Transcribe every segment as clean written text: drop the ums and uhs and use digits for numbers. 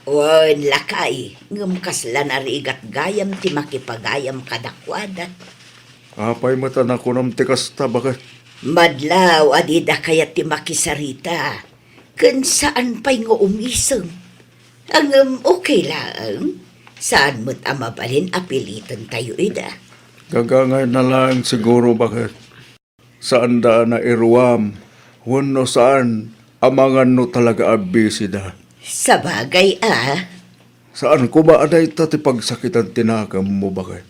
Wan lakay, ngem kasla narigat gayam ti makipagayam kadakwada. Apay mata na ko nam tikas ta bakit? Madlaw adida kaya ti makisarita. Ken saan pa'y nga umiseng. Ang okay lang. Saan mo't amabalin apilitan tayo ida. Gagangay na lang siguro bakit? Saan da na iruam? Wano saan? Amangan no talaga abisida. Sa bagay Saan ko ba aday ti pagsakitan tinakam mo bakit?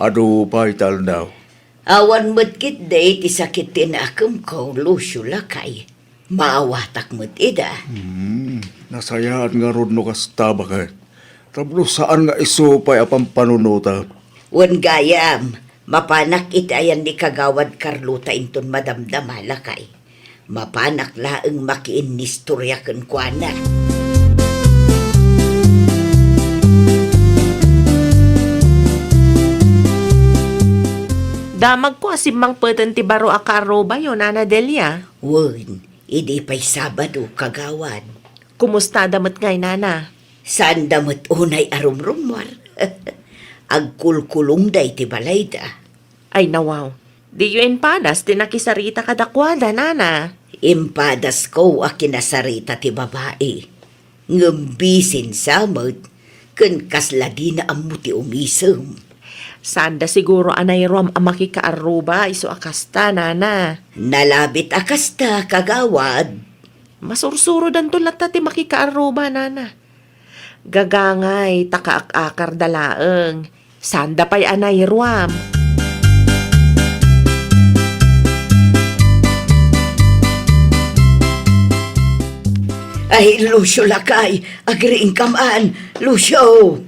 Ado pa ital daw. Awan mo't kit day ti sakit tinakam ko lusyo lakay. Maawatak mo't ida. Nasayaan nga ron no kasta bakit? Tablo saan nga isupay apang panunuta? Wan gayam, mapanak itayan ni kagawad Carlota inton madamdama lakay. Mapanak laeng makiin nistorya ken kuana. Damag ko asimang peten ti baro akaro ba yun, Ana Delia? Wan, idi pa'y Sabado kagawad. Kumusta damat ngay, Nana? Saan damot unay arumrumwar? Agkulkulong day ti balayda. Ay nawaw, di yun padas tinakisarita kadakwada, Nana. Impadas ko a kinasarita ti babae. Ngambisin samot, ken kasla di na amu ti umisem. Sanda siguro anay rom ang makikaaruba iso akasta, Nana. Nalabit akasta kagawad. Masursuro dan tulat ti makikaaruba, Nana. Gagangay, takaakakar dalaeng. Sanda pa'y anay ruam. Ay, Lucio lakay, agriing kaman, Lucio.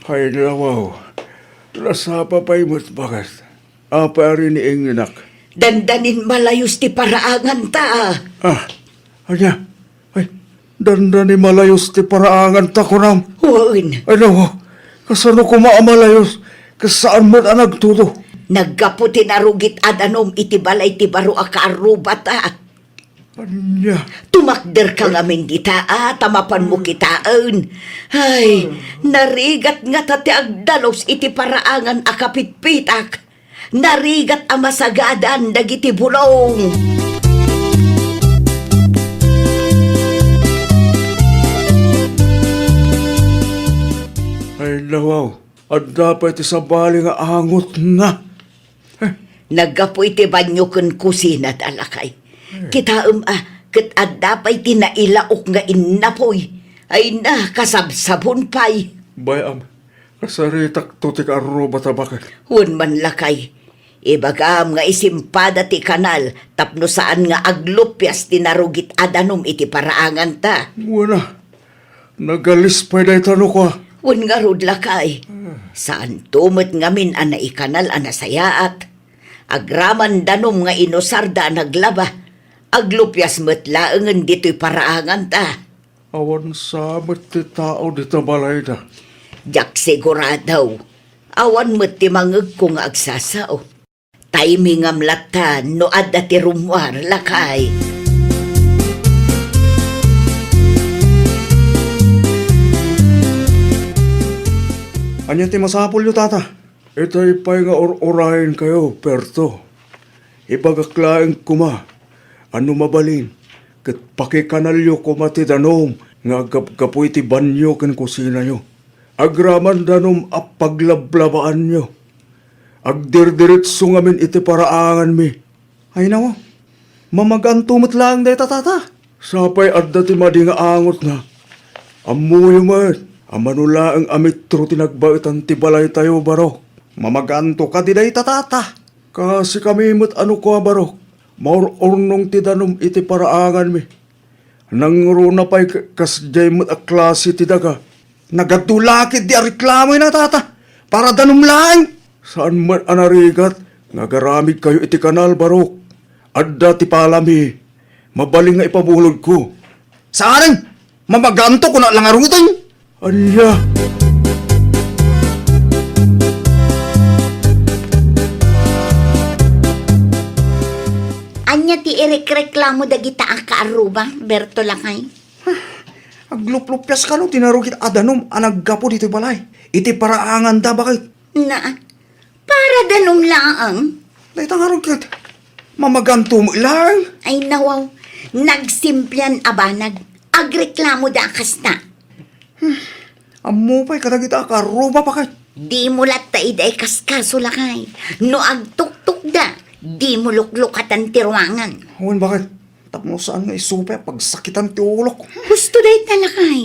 Ay nawaw. Nasapa pa'y mo't bakit? Apa rin ni inginak? Dandanin malayos ti paraangan ta. Anya? Ay, danda ni malayos ti paraangan ta ko nam. Wan, Ay nawaw. Kasano ko maamalayos? Kasaan mo't nagtuto? naggaputi narugit adanom iti balay ti baro akaaruba ta. Anya? Tumakder ka ngamin dita, tamapan mo kitaan. Ay, narigat nga tati agdalos iti paraangan akapitpitak. Narigat amasagadan dagiti bulong. Ay nawaw. At dapat isabali nga angot na. Naggapoy ti banyo ken kusina talakay. Kitaem ket addapay ti nailaok nga innapoy. Ay na kasabsabon pay. Bayam. Kasaritak tutik arro bata bakit? Hun man lakay. Ibagam nga isimpada ti kanal tapno saan nga aglupyas ti narugit adanom iti paraangan ta. Wala. Nagalis pa day tanong ko. Hun nga rod lakay. Saan tumot ngamin ana ikanal ana sayaat. Agraman danom nga inosarda naglaba. Aglupyas metlaengen dito'y paraangan ta. Awan sabat ti tao dito balay na. Jak siguradaw. Awan mo't ti mangeg ko nga agsasao. Timing am latan no adda ti rumwar lakay. Anya ti masapol yo tata? Itay pa'y nga orahin kayo, perto. Ibagaklaing kuma. Ano mabalin? Kat pakikanalyo kuma ti danom. Nga gapoy ti banyo ken kusina nyo. Agraman danom ap paglablabaan nyo. Agdirdiritso ngamin iti paraangan mi. Ay nawa, mamagantumot lang day tata. Sapay adda ti madi nga angot nga. Amuyo man, amanula ang amitro tinagbaitan ti balay tayo baro. Mamaganto ka di day tata. Kasi kami mo't ano ko baro. Maur ornong ti danom iti paraangan mi. Nangruna pa'y kasjay mo't a klase ti daga. Nagadulakit di reklamo na tata. Para danom lang. Saan man anarigat, nagaramid kayo iti kanal barok. Adda ti palami, mabaling nga ipabulod ko. Saan? Mamaganto ko na lang arutan. Anya? Anya ti ireklamo dagita ang kaaruba, Berto lakay. Agluplupyas ka no, tinarugit adanom, anaggapo dito balay. Iti paraangan da bakit? Na, para danom laang. Dahil nga rugit, mamaganto mo ilang. Ay nawaw, nagsimplyan abanag. Agreklamo da kasta. Amo pa'y katagita ka, ruba bakit? Di mo lat iday kaskaso lakay. No agtuktuk da, di mo luklukatan tirwangan. Huwag bakit? Tapno saan nga isupe pagsakitan ti ulok. Gusto day talakay.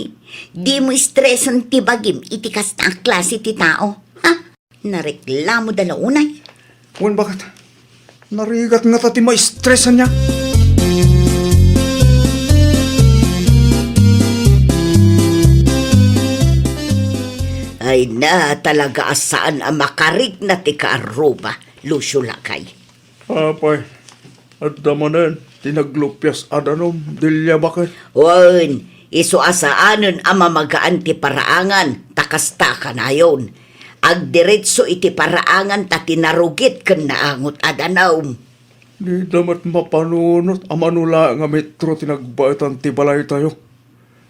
Di mo streson ti bagim iti kasta ang klase ti tao. Ha? Nareklamo da launay. Huwag bakit? Narigat nga tati ma-stressan niya. Ay na talaga asaan ang makarig na ti kaaruba, Lucio Lakay. Apay, at damanan, tinaglupyas adanom, dilya bakit? Wan, iso asaanon ang mamagaan ti paraangan, takasta ka na yun. Agdiretso iti paraangan ta tinarugit ken naangot adanaw. Di damat mapanunot, amanula nga metro tinagbaitan ti balay tayo.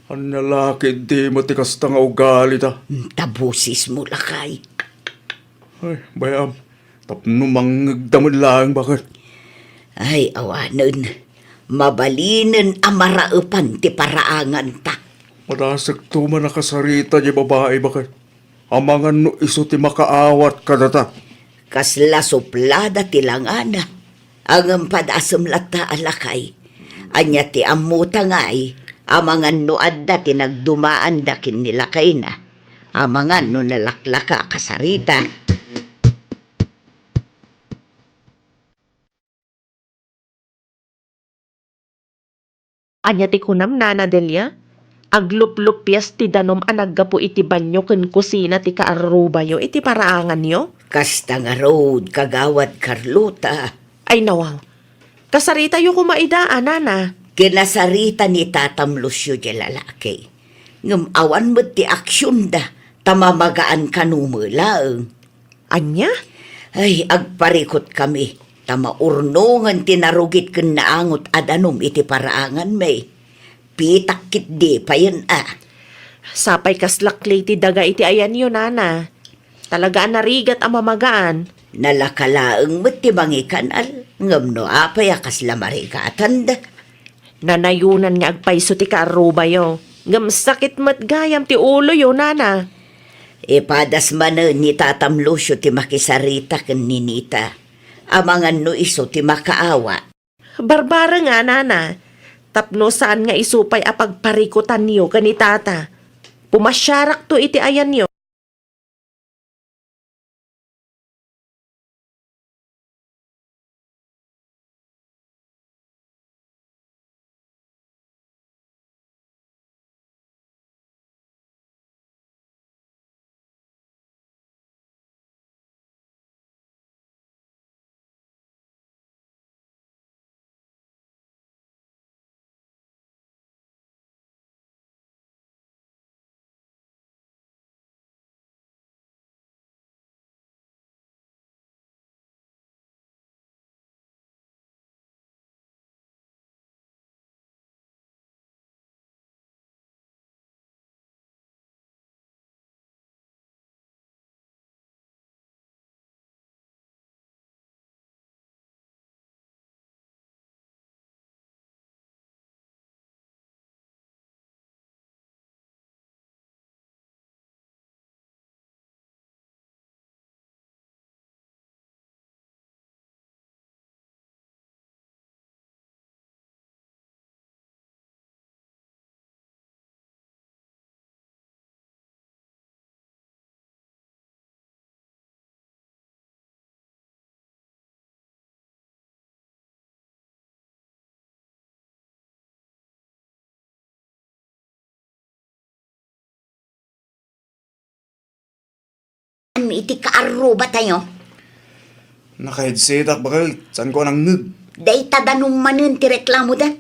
Ang nalaki di matikas ta nga ugali ta. Tabusis mo Lakay. Ay, bayam, tapno manggdamod lang bakit? Ay awanon, mabalinen ang maraupan ti paraangan ta. Madasag to man nakasarita di babae bakit? Amangan no iso ti makaawat kadata. Kasla suplada ti langana. Ang padasam lata alakay. Anya ti amuta ngay. Amangan no adda ti nagdumaan dakin nila kay na. Amangan no nalaklaka kasarita. Anya ti kunam Nana Delia? Agluplupyas ti danom anaggapo iti banyo ken kusina ti kaaruba yo iti paraangan yo? Kasta nga road kagawad Carlota. Ay nawaw. Kasarita yo kumaidaan, Nana. Kinasarita ni Tatam Lucio di lalaki. Ngam awan mo ti aksyon da. Tamamagaan kanumulaang. Anya? Ay, agparikot kami. Tamaurnongan tinarugit ken naangot adanom iti paraangan may. Pitakit di pa yun Sapay kaslakli ti daga iti ayan yo, Nana. Talagaan narigat ang mamagaan. Nalakalaang mo't ti mangikanal. Ngam no apay akas lamarigatan da. Nanayunan nga agpaiso ti kaaruba yo. Ngam sakit mat gayam ti ulo yo, Nana. Ipadas man ni Tatam Lucio ti makisarita ken ninita. Amangan no iso ti makaawa. Barbara nga, Nana. Tapno saan nga isupay apagparikutan niyo kani tata. Pumasyarak to iti ayan niyo. Iti kaaruba tayo. Naka-headset bakit? Saan ko nang ngig? Day tadanong manin ti reklamo da.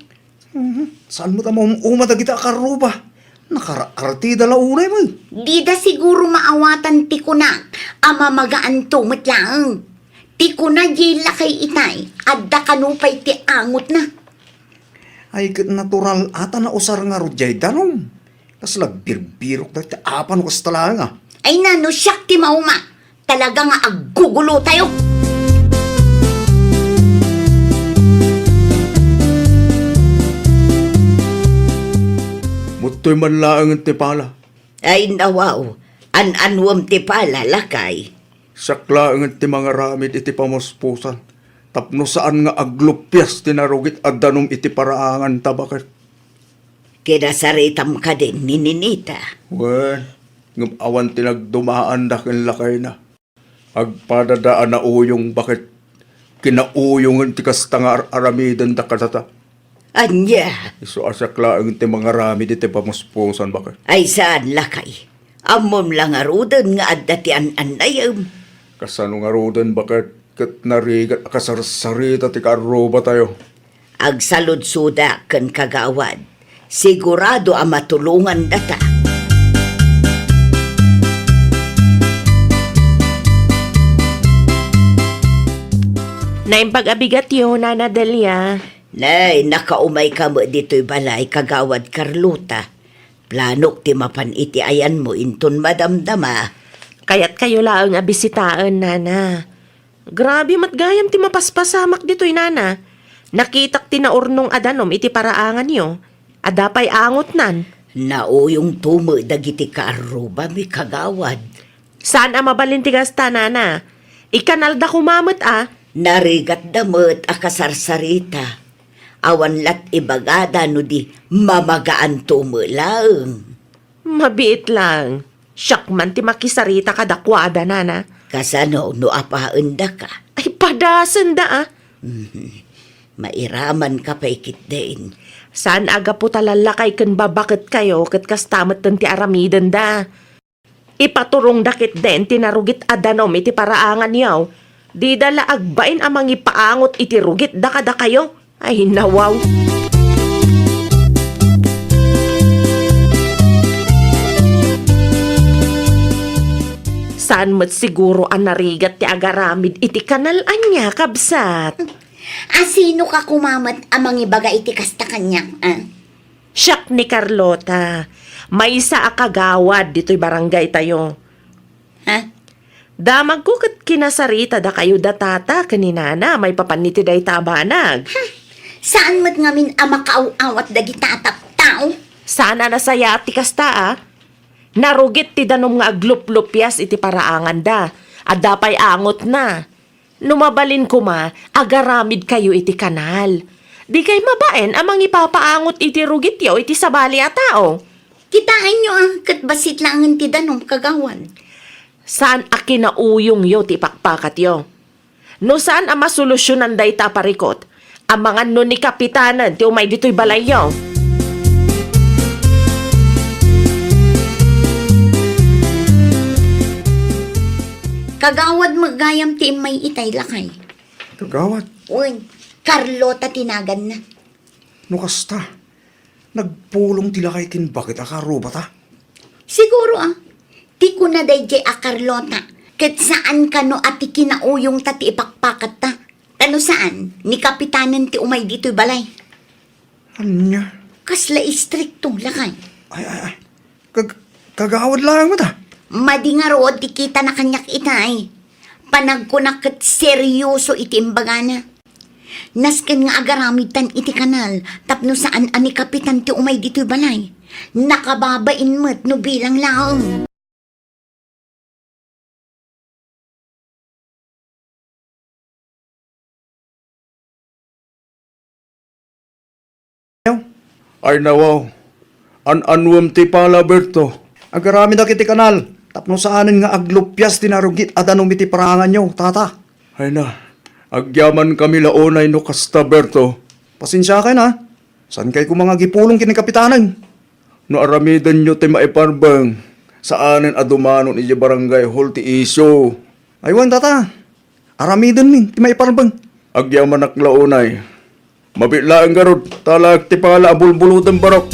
Saan mo tamo umatagita karuba? Nakaraartida la unay mo. Di da siguro maawatan ti kuna. Ama magaan tumot lang. Ti kuna jila kay itay. Adda kanupay ti angot na. Ay natural ata na usar nga rujay danom. Tas nagbirbirok na apan ko sa talang ah. Ay nano, siyak ti mauma. Talaga nga aggugulo tayo. Mutoy man laang ang tipala. Ay nawaw, an-anwam ti pala lakay. Sakla ang ti mga ramid iti pamuspusan. Tapno saan nga aglupyas tinarugit at danom iti paraangan tabakit. Kinasaritam ka din ni Ninita. Wen, ngam awan tinagdumaan dakin lakay na. Agpadadaan na uyong bakit kinauyong ti kastanga aramidan da katata. Anya, Iso asakla ang ti mga ramid iti pamuspusan bakit. ay saan lakay? Amom lang arudan nga adatian anayam. Kasano nga rodan bakit kat narigat akasarsarita ti karoba tayo. Agsaludsuda ken kagawad. Sigurado ang matulungan data. Naimpag-abigat yun, Nana Delia. Nay, nakaumay ka mo dito'y balay kagawad Carlota. Planok ti mapan iti ayan mo inton madamdama. Kaya't kayo laang abisitaan, Nana. Grabe matgayam ti mapaspasamak dito'y, Nana. Nakitak ti naurnong adanom iti paraangan yo. Adapay angot nan. Nauyong tumo dagiti kaaruba mi kagawad. Saan ang mabalintigas ta, Nana? Ikanalda kumamot Narigat damot akasarsarita. Awan lat ibagada no di mamagaan tumo lang. Mabiit lang. Siyak man ti makisarita kadakwada, Nana. Kasano no apaenda ka. Ay, padasan da Mairaman ka paikit din. Saan aga po talalakay kan babakit kayo kat kastamat ti aramidan da. Ipaturong dakit den tinarugit adanom iti paraangan yaw. Di dala agbain amang ipaangot iti rugit da kada kayo. Ay nawaw. Saan mo't siguro ang narigat ti agaramid iti kanalan niya, kabsat? Sino ka kumamat amang ibaga iti kasta kanya? Siyak ni Carlota. May isa akagawad dito'y barangay tayo. Ha? Damag ko kat kinasarita da kayo datata kaninana may papaniti day tabanag. Saan mo't ngamin amakaaw-awat dagi tatap tao? Sana nasaya ti kasta Narugit ti danom nga aglup-lupyas iti paraangan da. Adapay angot na. Numabalin ko agaramid kayo iti kanal. Di kay mabaen amang ipapaangot iti rugit yaw iti sabali a tao. Kitaan nyo kat basit lang ang tidanom kagawan. Saan a kinauyong yo ti pakpakat yo? No saan a masolusyonan day ta parikot? Ang mga no ni kapitanan ti umay dito'y balay yo. Kagawad magayam ti may itay lakay. Kagawad, Uy, Carlota tinagan na. no kasta. Nagpulong tila kay kin bakit akaroba ta? Siguro Ti ko na day jay Carlota. Kat saan ka no at ti kinauyong ta ti ipakpakat ta. Ano saan? Ni kapitanan ti umay dito'y balay. Anya? Kasla istriktong lakay. Ay. Kagawad lang mo ta. Madingarod ti kita na kanyak itay. Panagkunakat seryoso iti imbagana. Nasken nga agaramid tan iti kanal, tapno saan ani kapitan ti umay dito'y balay. Nakababain mo't no bilang laong. Ay nawaw. An-anwam ti pala Berto. Agarami na kiti kanal. Tapno saanin nga aglupyas tinarugit adanom iti parangan nyo, tata. Ay na. Agyaman kami laonay no kasta Berto. Pasensya ka na. San kay kung mga gipulong kini kapitanan? No aramidan nyo ti maiparbang. Saanin adumanon iti barangay hall ti iso. Aywan tata. Aramidan min ti maiparbang. Agyaman ak laonay. Mabitla ang garod, talag ti pala abulbulutan barok.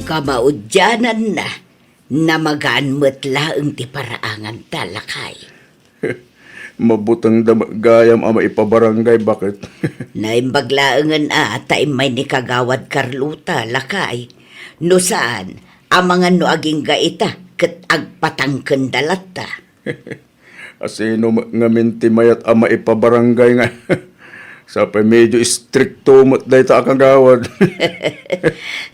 Kamaudyanan na magaan mo't laeng ti paraangan talakay. Mabutang gayam ama ipabarangay, bakit? Naimbaglaangan tay may ni Kagawad Carlota, lakay. No saan, amangan no aging gaita, ket agpatangken dalata. Asino nga minti mayat ama ipabarangay nga. Sa pa medyo stricto mo't dahi ta kagawad.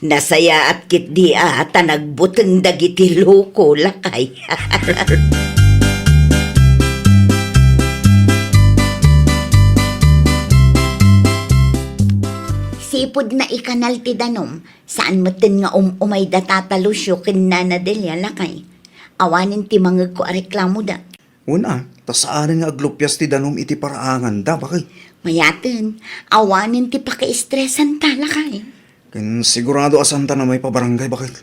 Nasaya at kit di nagbuteng dagiti loko, lakay. Sipod na ikanal ti danom, saan matin nga umay datatalusyo kin nanadelya lakay. Awanin ti mangag ko areklamo da. Una, tasaanin nga aglupyas ti danom iti paraangan da, bakit? Mayatin, awanin ti paka-estresan ta lakay. Ken sigurado asanta na may pabarangay, bakit?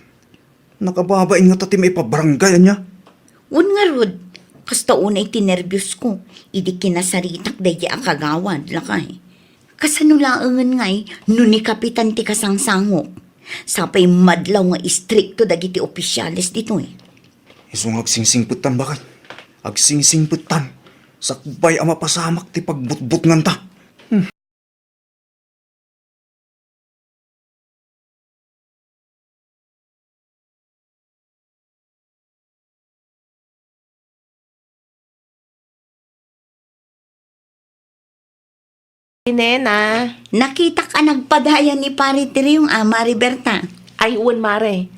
Nakababain nga tati may pabarangay niya. Un nga rod, kasta unay ti nervyos ko, idi kinasaritak dahi akagawad lakay. Kasanulaangan ngay, no ni kapitan ti kasangsangok. Sapay madlaw nga istrikto dagiti opisyalis dito eh. Isong agsingsingputan, bakit? Agsingsingputan. Sakbay ama pasamak ti pagbutbut nganta. Nena, Nakita ka nagpadaya ni pari tiri yung ama Riberta. ay uwan mare.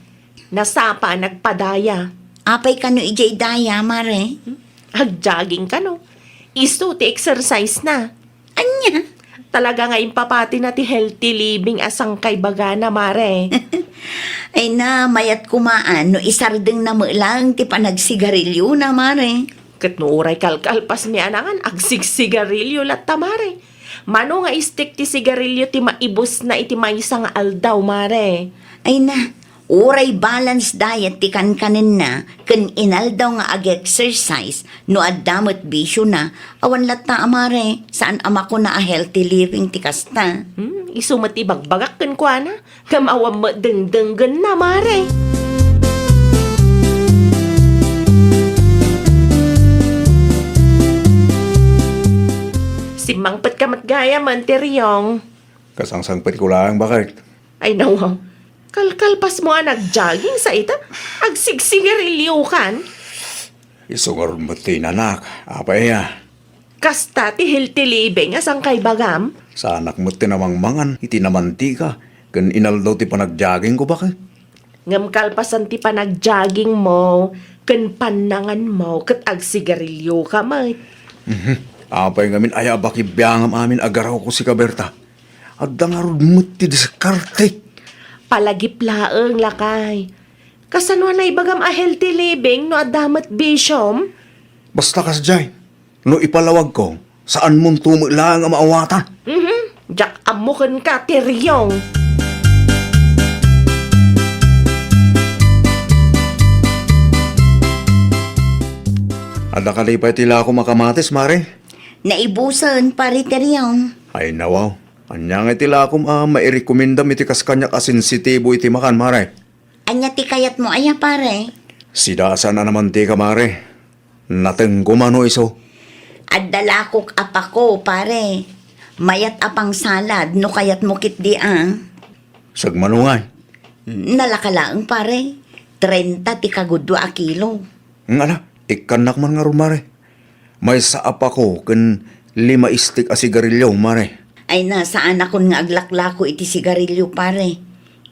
Nasapa nagpadaya. Apay ka no ijay daya, mare. Agjogging ka no. Isto ti exercise na. Anya? Talaga nga impapati na ti healthy living asang kay bagana mare. Ay na, mayat kumaan, no isardeng na mo lang ti panagsigarilyo na, mare. Kat no uray kalkalpas mi anangan agsigsigarilyo latta mare. Mano nga istik ti sigarilyo ti maibos na iti maysa nga aldaw mare. Ay na, uray balance diet ti kankanin na, kan inaldaw nga ag-exercise, no addamot bisyo na, awan latta, mare, saan ama ko na a healthy living ti kasta. Isumat ibagbagak kan kwa na. Kamawam mo dengdenggan na mare. Si Mangpet kamat gaya man ti Riyong. Kasangsangpit ko lang, bakit? Ay nawaw. Kalkalpas mo nag-jogging sa ita. Agsigsigarilyo kan. Isungar mo tinanak. Apay ya. Kasta ti healthy living asang kay bagam. Sa anak mo tinamangmangan, itinamanti ka. Kan inaldaw ti panagjogging ko, bakit? Ngam kalpasan ti panag-jogging mo. Kan panangan mo. Kat agsigarilyo ka may. Apay ngamin ay abaki biyangam amin agaraw ko si Kaberta. At dangarod mo ti diskarte. Palagiplaeng lakay. Kasano na ibagam a healthy living no adamat bisyom? Basta kas jay. No ipalawag ko, saan mong tumula ang maawatan? Jak amukan ka ti Riyong. Ada kalipay tila ako makamatis, mare. Naibusan, pari teriyong. Ay nawaw. Anya nga tila ako mairekomendam iti kas kanyak asensitibo iti makan, mare. Anya ti kayat mo, aya, pare. Sidasa na naman ti ka, mare. Nateng gumano iso. Addalakok apako, pare. Mayat apang salad, no kayat mo kit di Sagmanungay. Nalakalaang, pare. 30 ti kagudwa a kilo. Ngala, ikanak man nga ro, mare. May saap ako kan 5 istik a sigarilyo, mare. Ay na, saan akon nga aglaklako iti sigarilyo, pare.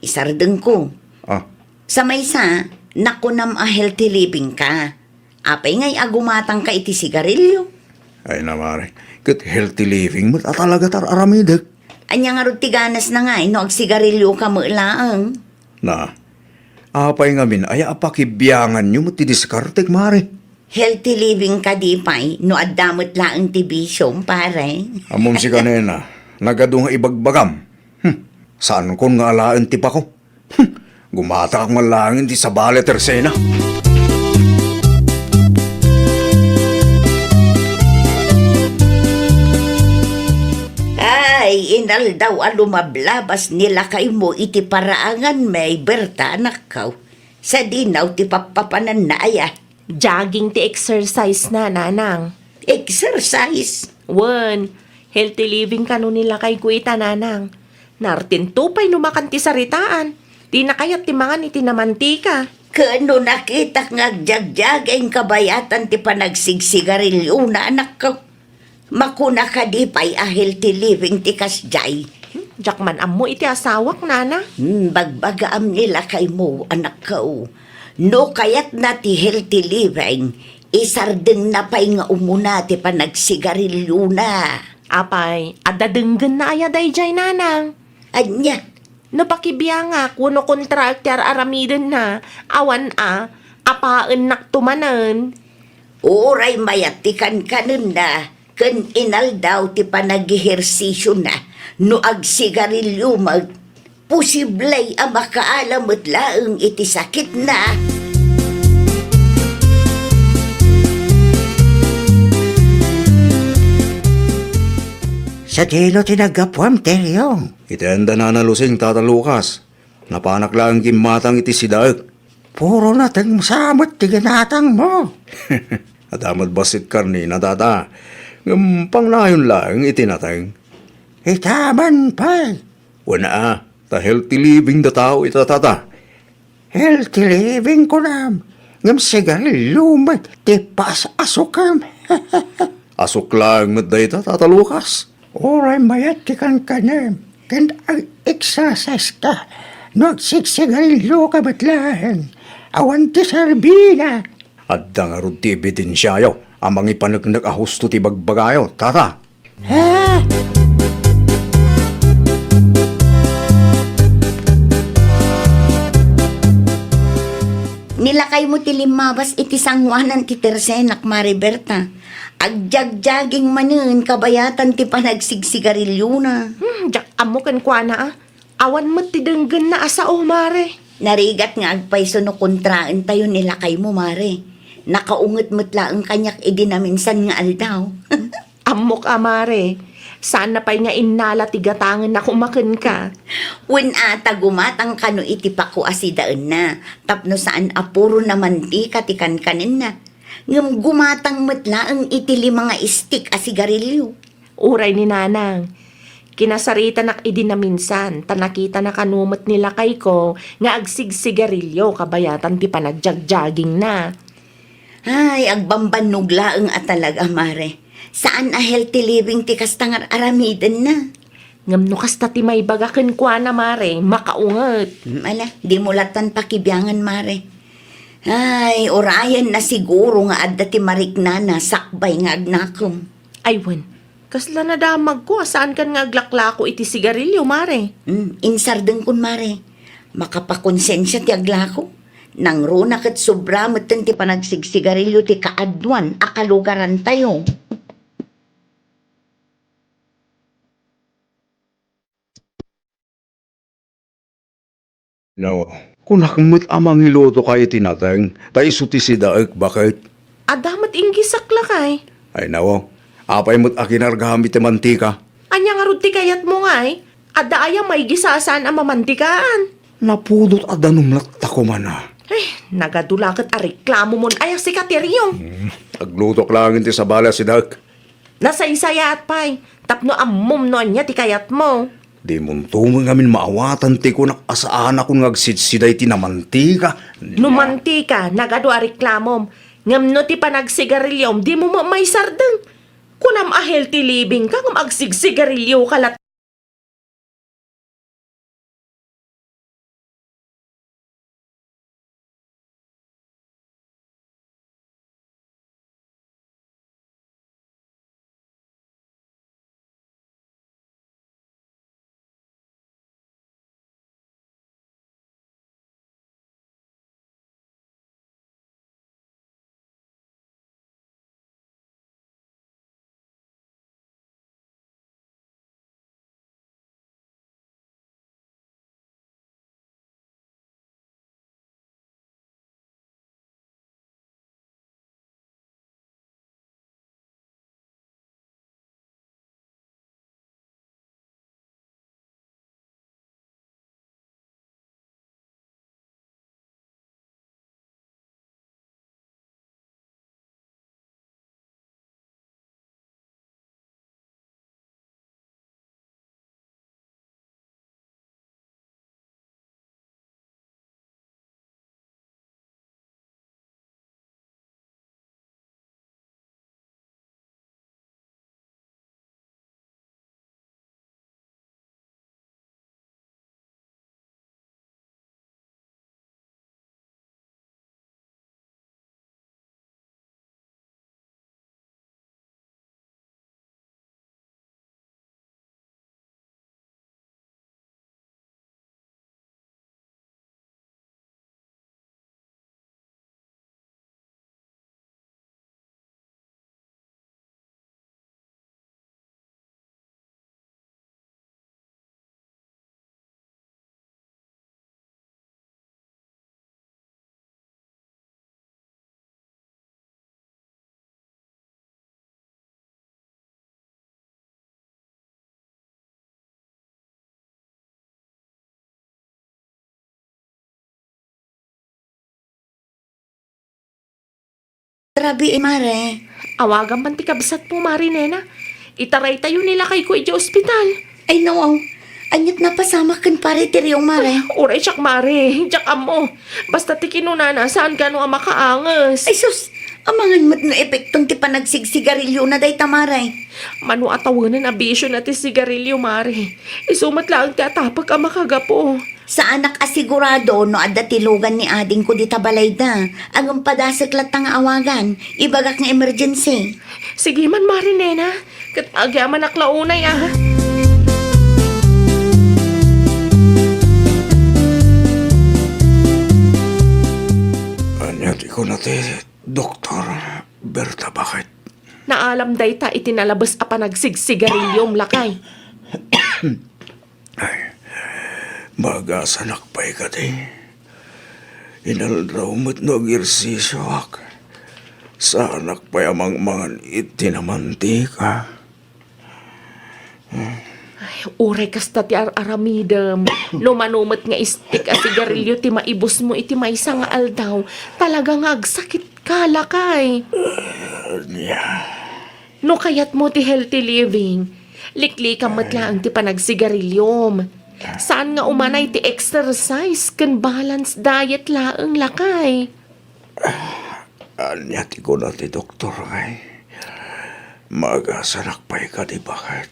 Isardeng ko. Ah, Sa maysa, nakunam a healthy living ka. Apay ngay agumatang ka iti sigarilyo. ay na, mare. Kat healthy living mo talaga tar aramidag. Anya nga rod tiganas na nga, no agsigarilyo ka mo laang. Na, apay nga min, ay apakibiyangan nyo mo ti diskartek, mare. Healthy living ka di pay, no addamot laang ti bisyom, pare. Amom si kanena, nagado nga ibagbagam. Saan kon nga alaan ti pa ko? Gumata ang malangin ti sabale tersena. Ay, inal daw alumablabas nila kay mo iti paraangan may berta nakaw. Sa dinaw ti papapanan na aya. Jogging ti exercise na nanang. Exercise. Wen, healthy living ka no nila kay kuita nanang. Nartin tupay numakanti saritaan. Di na kayat timangan iti namantika. Kano nakita nga jagjag ang kabayatan ti panagsigsigarilyo na anak ko. Makuna ka di pa'y a healthy living ti kasjay. Jakman ammo iti asawak nana. Bagbagaam nila kay mo, anak ko. No kayat na ti healthy living, isardeng na pa'y nga umuna ti panagsigarilyo na. Apay, adadenggen na aya dayjay nanang. Anya, Napakibiyanga kuno kontrakter aramiden na. Awan apaan naktumanan. oray mayatikan kanin na. Ken inal daw ti panagihersisyo na. No agsigarilyo mag. Posiblay ang makaalamot laeng iti sakit na. Sa tilo tinagapwam, Teryong. Itenda na nalusing Tata Lucas. Napanak lang kimatang iti sidaag. Puro na ting samot tiganatang mo. Adamad basit karni na tata. Pangnayon lang itinatang. Itaman pa. Wana ta healthy living da tao ita tata. Healthy living ko nam. Ngam sigarilyo mat tipas asukam. Asok lang met dayta Tata Lucas. Oray mayat tikan ka nam. Kan exercise ka. Nagsiksigarilyo ka batlahan. Awan ti sarbina. Adda nga rod ti ebidensyayo. Amang ipanagnak ahusto ti bagbagayo, tata. Ha? Nilakay mo ti limabas iti sangwanan ti tersenak, Mariberta. Agjagjaging manen kabayatan ti panagsigsigarilyo na. Jak amo ken kuana Awan mo ti denggen na asa o mare. Narigat nga agpayso no kontraan tayo nilakay mo, Mare. Nakaungot mutla ang kanyak idinaminsan nga aldaw. Amok amare. Saan na pa'y nga inala tigatangan na kumakan ka? When ata gumatang kano iti pako asidaan na. Tapno saan apuro naman ti katikan kanin na. Ngam gumatang mutla ang itili mga istik asigarilyo. Uray ni nanang. Kinasarita nak idi na minsan, tanakita na kanumot nila kay ko, nga agsigsigarilyo kabayatan ti panagjagjaging na. Ay, agbambanugla ang atalaga, Mare. Saan a healthy living ti kastangar aramiden na? Ngam no kasta ti may bagaken kwa na mare, makaunget. Ala, di mo latan pakibyangan, Mare. Ay, orayan na siguro nga adda ti mariknana sakbay nga agnakom. Aywan, kasla na damag ko, saan kan nga aglaklako iti sigarilyo mare? Insardeng kun, Mare. Makapakonsensya ti aglako. Nang runa kat sobra matan ti panagsigsigarilyo ti kaadwan akalugaran tayo. No, kung nakamot amang iloto kayo tinatang, tayo isuti si daag, bakit? Adamat inggisak lakay. Ay nawo, apay mo't akinargamit ti mantika. Anya nga rudi kayat mo ngay, ada aya may gisasaan ang mamantikaan. Napudot adanum latta ko man na. Nagadulakat a reklamo mon ayak si Kateryong. Aglutok lang ti sa bala si Dak. Nasaysaya at pay, tapno ammom no anya ti kayat mo. Di muntungan ngamin maawatan ti ko nakasaan ako ngagsitsiday ti namantika. Numantika, nagado a reklamom. Ngam no ti panagsigarilyom, di mo may sardeng. Kunam a healthy living ka, ngam agsigsigarilyo kalat Rabi, mare. Awagan man ti kabsat mo, Marinena. Itaray tayo nila kay Kuya sa ospital. Ay, no. Anyat na pasama kan pare tiryong, mare. Uray, siyak, Mari. Diyak amo. Basta ti kinunana, saan ka nung makaangas? Ay, sus. Amangan mo't na epektong ti panagsigsigarilyo na day tamaray. Mano atawanan abisyo na ti sigarilyo, Mari. Isumat lang ti atapag ka makagapo. Sa anak asigurado no adda tilugan ni ading ko di tabalay da. Ang padasik latang awagan. Ibagak nga emergency. Sige man, Marinena. Kat agyaman naklaunay, ah. Anyat ikaw na ti, Doktor Berta, bakit? Naalam day ta itinalabas a panagsigsigarilyom lakay. Magasanak pa'y ka di. Inalraw mo't nag-ersisyo ak. Sa anak pa'y amang mangan itinamanti ka. Ay, uray kasta ti aramidem. No manumat nga istik a sigarilyo ti maibos mo iti maysa nga aldaw. Talaga nga agsakit ka lakay. No kayat mo ti healthy living. Likli ka matlaang ti panagsigarilyom. Saan nga umanay ti exercise kan balance diet laang lakay? Anyat ikaw na ti, Doktor, ay. Magasanak pa'y ka di, bakit?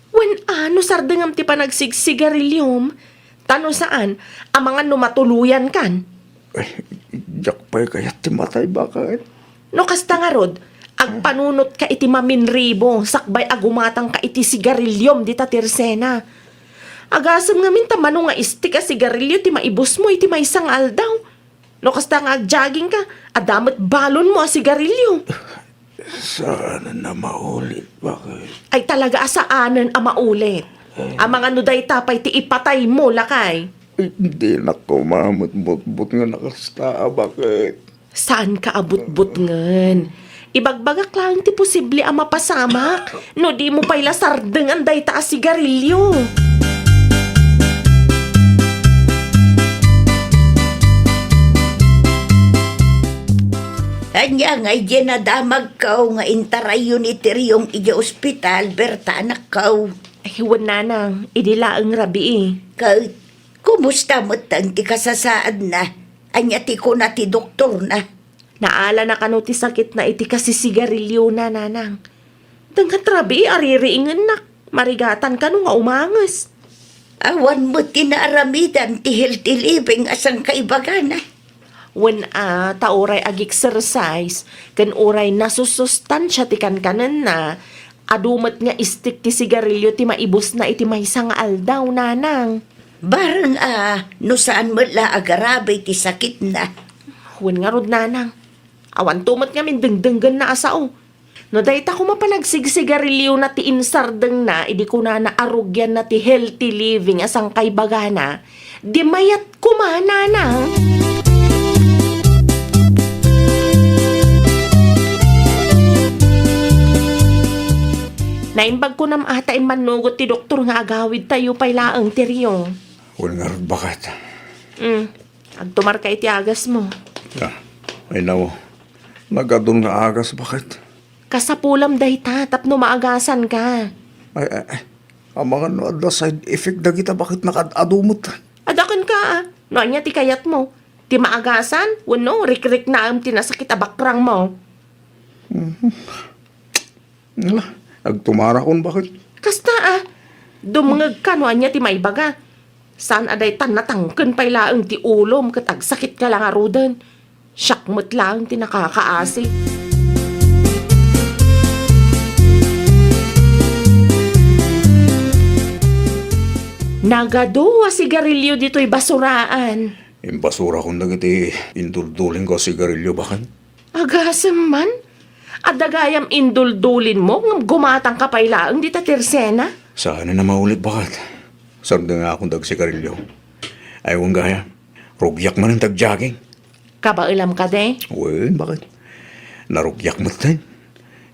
Wen ano sardengam ti panagsigsigarilyom? Tano saan? Ang mga numatuluyan kan? Ay, jak pa'y kayat ti matay, bakit? No kasta nga rod, agpanunot ka iti maminribo, sakbay agumatang ka iti sigarilyom di ta tirsena. Agasam nga minta mano nga istik a sigarilyo ti maibos mo iti maysang aldaw. No kasta nga agjogging ka, adamat balon mo a sigarilyo. Saan na maulit, bakit? Ay talaga asaanan a maulit. Ang mga nuday tapay ti ipatay mo lakay. Hindi na ko mamut-but nga nakasta, bakit? Saan ka abot-but ngan? Ibagbagak lang ti posible a mapasamak. No di mo pa'y lasardeng anday ta a sigarilyo. Anya nga nadamag kaw nga intarayon iti riyong ija ospital, Berta, anak kaw. Ay, wananang, idilaang rabi. Kumusta mo ti kasasaad na? Anya ti ko na ti doktor na. Naala na kano ti sakit na iti kasi sigarilyo na, nanang. Dangkat rabi, aririingan nak. Marigatan ka nung nga umangas. Awan mo tinaaramidan ti healthy living asang kaibagana. When tauray ag-exercise, kan uray nasusustansya ti kankanan na, adumat nga istik ti sigarilyo ti maibos na iti maysa nga aldaw, nanang. Barang no saan mo la agarabay ti sakit na. Wen nga rod, nanang. Awan tumat nga min dengdenggan na asao. No dayta ko mapanagsigsigarilyo na ti insardeng na, idi ko na naarugyan na ti healthy living asang kaibagana, di mayat ko nanang. Naimbag ko nam ata in manugot ti doktor nga agawid tayo pay laang tiryo. Wala nga rin, bakit? Agtumar ka iti agas mo. Ay nawo, nagadun nga agas, bakit? Kasapulam day ta, tapno maagasan ka. Ay, ang mga no, ada side effect na kita, bakit nakadumot? Adakan ka no anya ti kayat mo. Ti maagasan, wano, rik-rik na ang tinasakit abakrang mo. Wala, nagtumara kon, bakit? Kasta dumungag ka no anya ti maibaga. Saan aday tan natangken pay laang ti ulom ket agsakit ka lang arudan. Syakmot lang ti nakakaasi. Nagado sigarilyo dito'y basuraan. Imbasura kong nagiti indulduling ko sigarilyo, bakit? Agasam man? Adagayam induldulin mo ngam gumatang ka pay laang di ta tirsena? Saan na maulit, bakit? Sarda nga akong dag-sigarilyo. Ayaw ang gaya. Rugyak man ang tag-jogging. Kabailam ka de? Well, bakit? Narugyak mo tayo.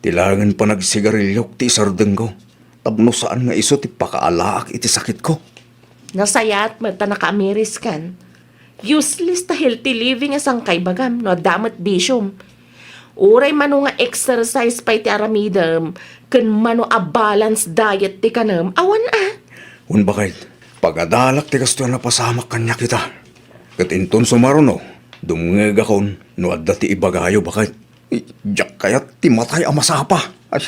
Tilangan pa nagsigarilyo ti sardeng ko. Tapno saan nga iso ti pakaalaak iti sakit ko. Nasayat mo ta naka-amiris kan. Useless ta healthy living asang kaibagam no damat bisyom. Uray mano nga exercise pa iti aramidem, ken mano a balance diet ti kanam, awan Un bakit, pagadalak ti kasto na pasamak kanya kita. Kat inton sumaruno, dumungeg akon, no adda ti ibagayo bakit. Diyak kayat ti matay amasapa. Ay,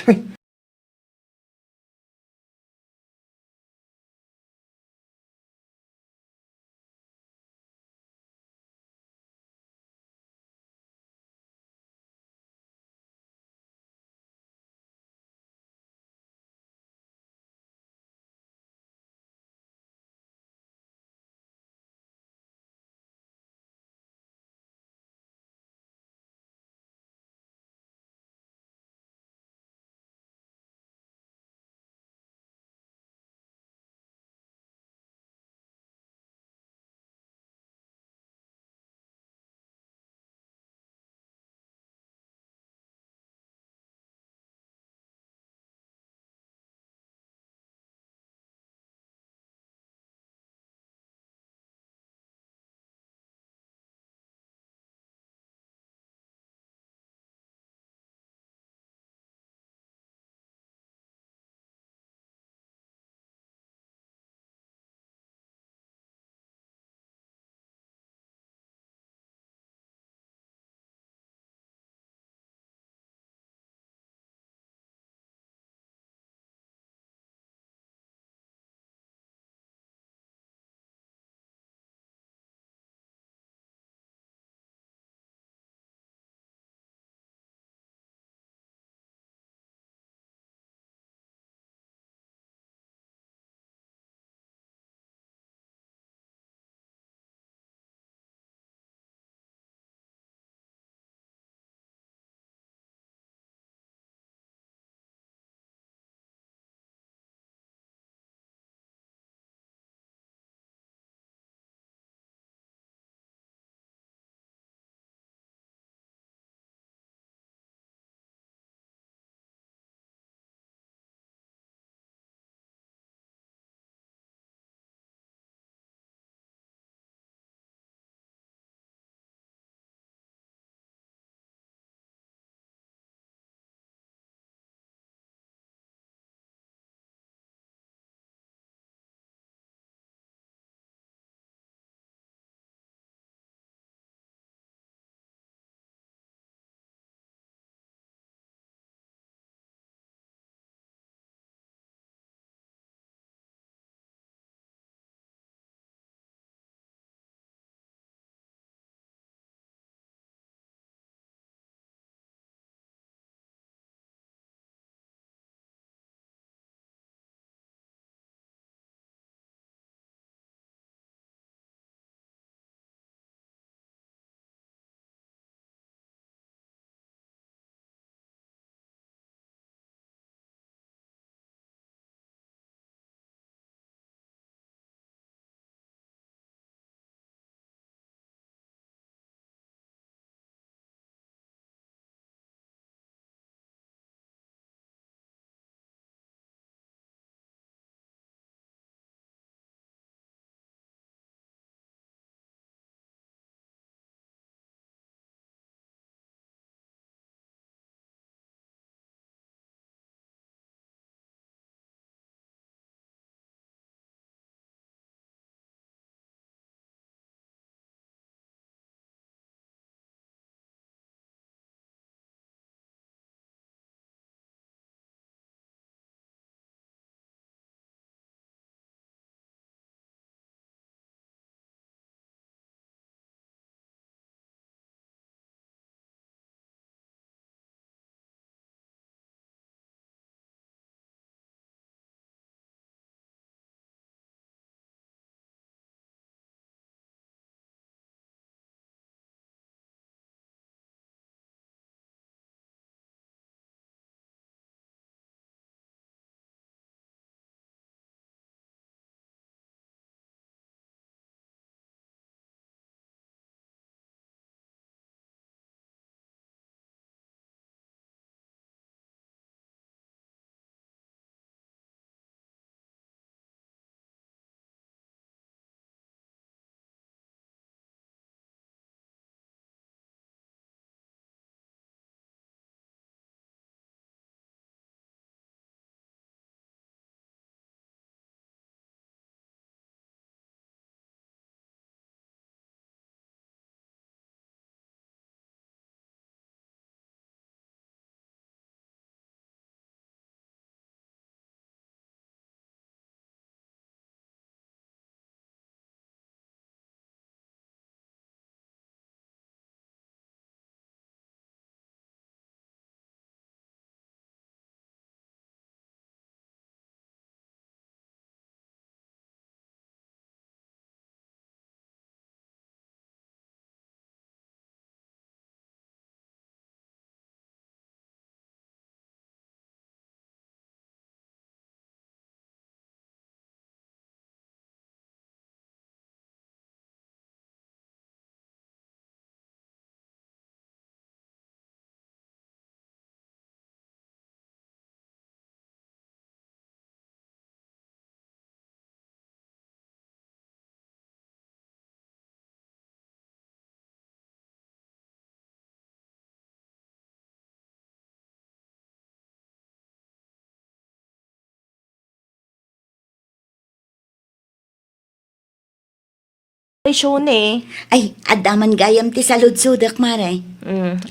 Ate Shone. Ay, adaman gayam ti saludsudak, mare.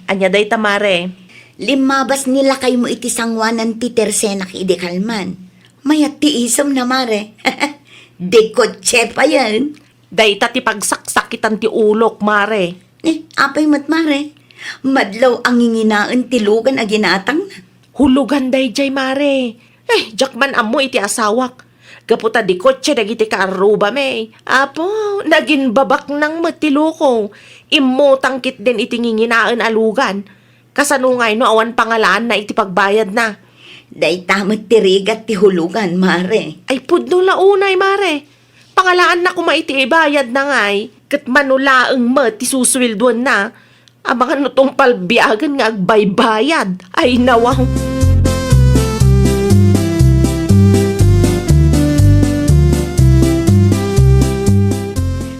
Anya day tamare. Limabas nila kay mo iti sangwanan ti tersenak idi kalman. Mayat ti isom na, mare. De kotse pa yan. Day ta ti pagsaksakitan ti ulok, mare. Apay mat, mare. Madlaw ang inginaan ti lugan a ginatang na. Hulugan day jay, mare. Jakman amo iti asawak. Kaputa di kotse dagiti kaaruba me. Apo, naging babak ng matiloko. Imutang kit din iti nginginaan alugan. Kasanungay no awan pangalaan na iti pagbayad na. Day tamat tirigat ti hulugan, mare. Ay pudno launay, mare. Pangalaan na kumaiti ibayad na ngay. Kat manulaang mat ti suswilduan na. Ang mga nutong palbiagan nga agbaybayad. Ay nawaw.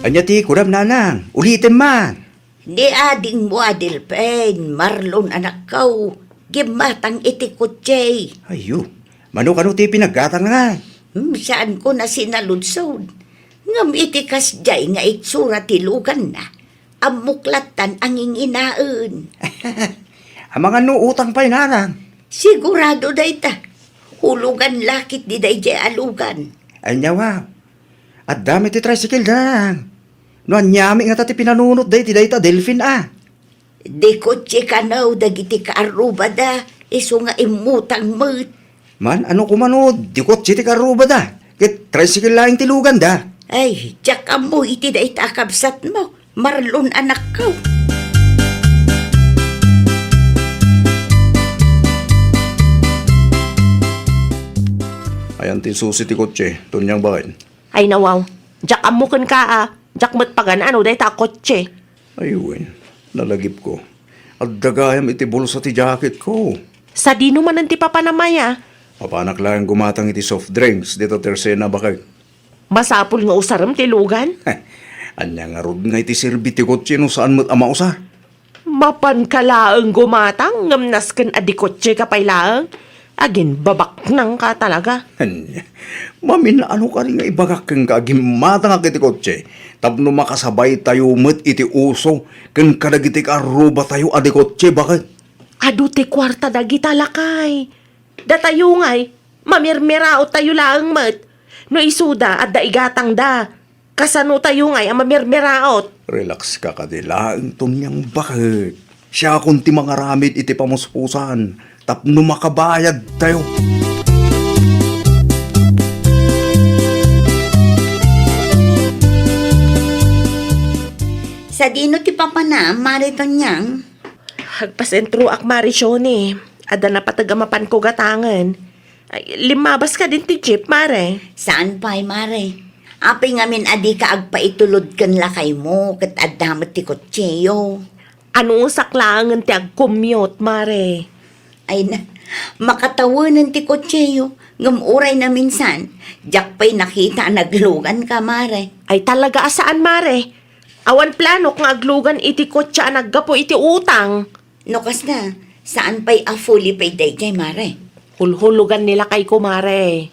Anya ti kuram nanang, ulitin man. Di ading mo adilpen, Marlon anak kau. Gimatang iti kutse. Ayo, mano kano ti pinaggatang nga. Saan ko na sinaludsod? Ngam iti kasjay nga itsura ti lugan na. Amuklatan ang inginaan. Ang mga nuutang pa'y nanang. Sigurado day ta. Hulugan lakit di day jay alugan. Anya wow. At dami ti tricycle nanang. No anyami nga ti pinanunot day ti day ta delfin ah. Di kutse ka naw dagiti kaaruba da. Iso nga imutang mat. Man, ano kumanood? Di ko ti karuba da. Kit tricycle lang tilugan da. Ay, tiyak mo iti da itakabsat mo. Marlon anak ko. Ayan ti susi ti kotse, tunyang bakin. Ay nawaw. Jak amukan ka ah. Jak mat pagan ano day ta kotse. Ayun, nalagip ko. At dagayam iti bulsa ti jacket ko. Sa dino man ang ti papanamaya. Papanak lang gumatang iti soft drinks dito tersena bakag. Masapul nga usaram ti lugan. Anya nga rod nga iti sirbi ti kotse no saan mo't ama usar. Mapan kalaang gumatang ngamnas ken adi kotse ka pay laang. Agin babak nang ka talaga. Anya, mamin ano ka rin nga ibagak kang kagimata nga kiti kotse. Tapno makasabay tayo mo't iti uso kang kadagiti karuba tayo adi kotse bakag. Adu ti kwarta dagita lakay. Datayo ngay, mamirmirao tayo laang mat. No isuda at daigatang da. Kasano tayo ngay ang mamirmiraot. Relax ka kadilaang tunyang bakag. Siya kunti mga ramid iti pamuspusan. Tapno makabayad tayo. Sa dino ti papana, marito niyang. Hagpasentro ak Marisyone. Ada na patagamapan ko gatangan. Ay, limabas ka din ti jeep, mare. Saan pa'y, mare? Apay ngamin adi ka agpaitulod kan lakay mo, kat adamot ti kotseyo. Ano saklangan ti ag-commute, mare? Ay na, makatawanan ti kotseyo, ngamuray na minsan, jak pa'y nakita naglugan ka, mare. Ay talaga asaan, mare? Awan plano kung aglugan iti kotsa naggapo iti utang. Nokas na, saan pa'y a fully paid day jay, mare? Hulhulugan nila kay kumare.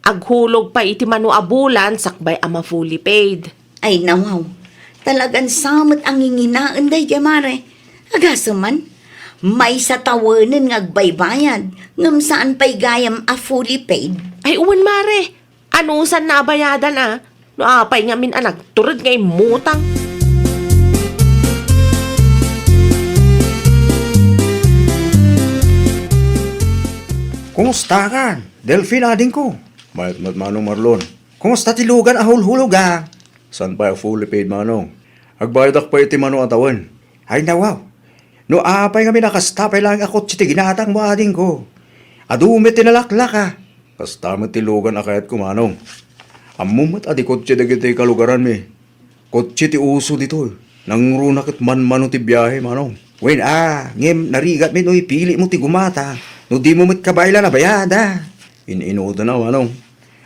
Aghulog pa iti manu abulan sakbay ama fully paid. Ay nawaw, talagan samot ang inginaan day jay, mare. Agasuman, may sa tawanan ngagbaybayad, ngam saan pa'y gayam a fully paid. Ay uwan, mare. Ano saan nabayadan ah? No apay nga min anak, turod ngay mutang. Kumusta ka? Delfin ading ko. Mayat manong Marlon. Kumusta ti lugan ahul-hulog ah? San pa fully paid manong? Agbayadak pa iti manong atawan. Ay nawaw. No apay nga minakastapay lang ako ti ginatang mo ading ko. Adumit tinalaklak ah. Kastamat ti lugan akayat ko manong. Amumat adi kotse dagiti kalugaran mi. Kotse ti uso dito. Nangrunak at man-mano ti biyahe manong. Wen ngem narigat mi no ipili mo ti gumata. No di mo met kabayla na bayada. Ininuda na manong.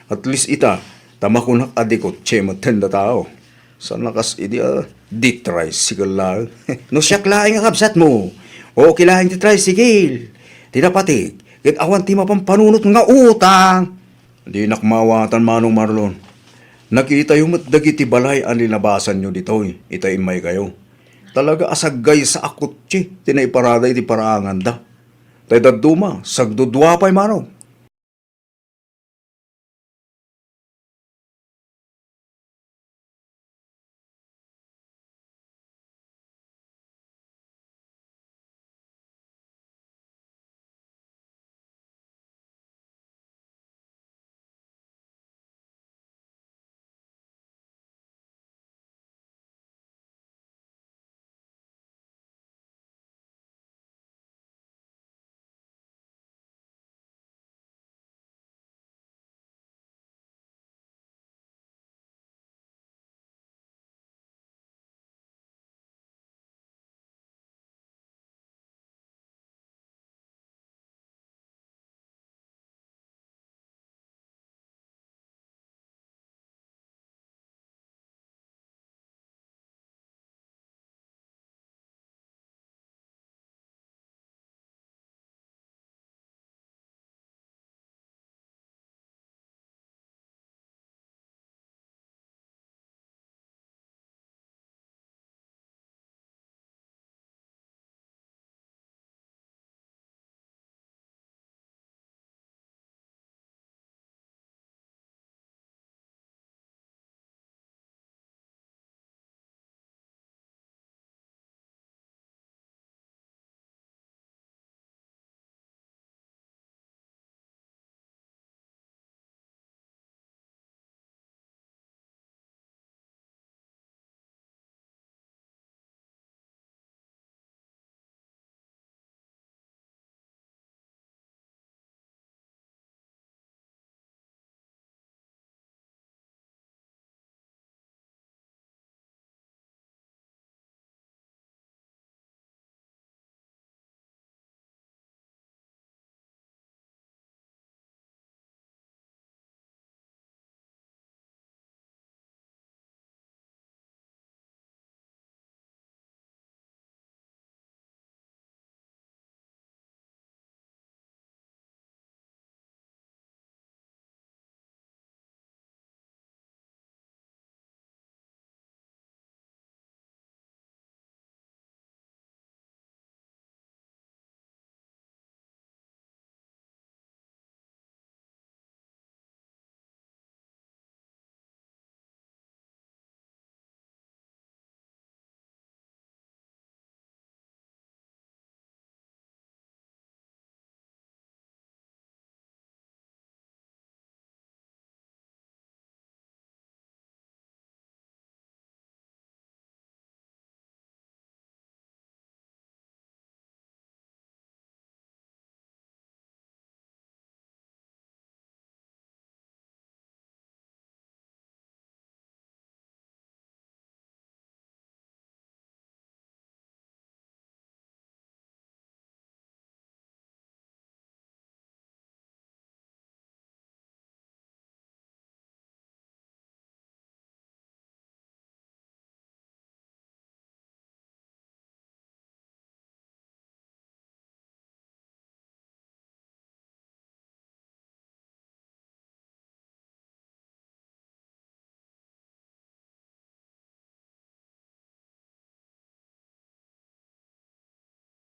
At least ita, tamakunak adi kotse matenda tao. Sa nakas idi di tricycle lang. No siyak laing ang kabsat mo. O kilaing ti tricycle. Tinapatik. Kit awan ti mapampanunot nga utang. Di nakmawatan manong Marlon. Nakita yung matdagi ti balay ang linabasan nyo dito eh. Itaimay kayo. Talaga asagay sa akutsi. Tinaiparaday ti paraangan da. Tay daduma, sagdudwa pa'y manaw.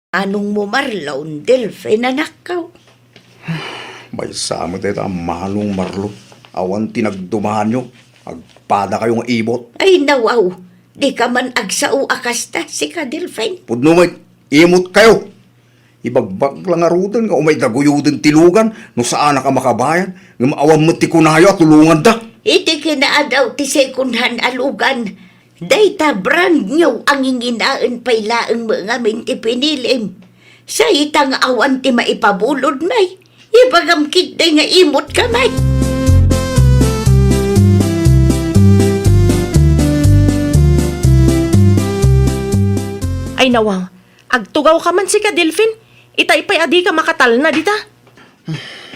Anong mo marlon, Delphin, anak ko? May samot ito ang malong marlo. Awan tinagdumahan nyo. Agpada kayong ibot. Ay, nawaw. Di ka man agsao akasta, si ka, Delphin. Pudno may imot kayo. Ibagbag lang arutan nga umay daguyudin tilugan no saan ka makabayan nga maawan mo ti kunayo at tulungan da. Iti kinaadaw ti second hand alugan. Dayta brand new ang inginaan pay laeng mga minti pinilim. Sa itang awan ti maipabulod may. Ibagamkit day nga imot ka may. Ay nawa, agtugaw ka man si ka, Delphin. Itay pa'y adi ka makatal na dita.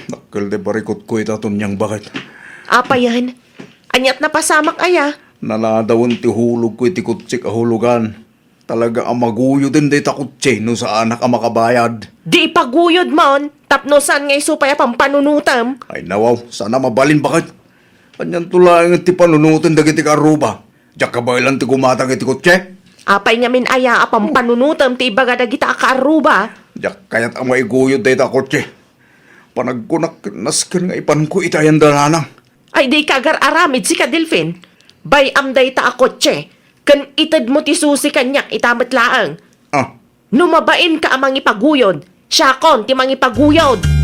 Nakal de barikot ko itaton niyang bakit. Apa yan? Anyat na pasamak aya. Naladawon ti hulog ko iti kutsik ahulugan. Talaga ang maguyo din day takutse no sa anak ang makabayad. Di ipaguyod mon, tapno saan ngay supaya pampanunutam. Ay nawaw, sana mabalin bakit. Anyan tulang ti panunutin dagiti karuba. Diyak kabaylan ti gumatang iti kotse. Apay nga min aya apang panunutam ti ibaga dagita akaruba. Diyak kayat ang maiguyod dahi ta kotse. Panagkunak nasken nga ipan ko itayan dalanang. Ay di kagar aramid si Kadilfin. Bay amday ta akotse. Kan itad mo ti susi kanyak itamat laang. Ah, Numabain ka amang ipaguyod. Siya kon ti mangipaguyod.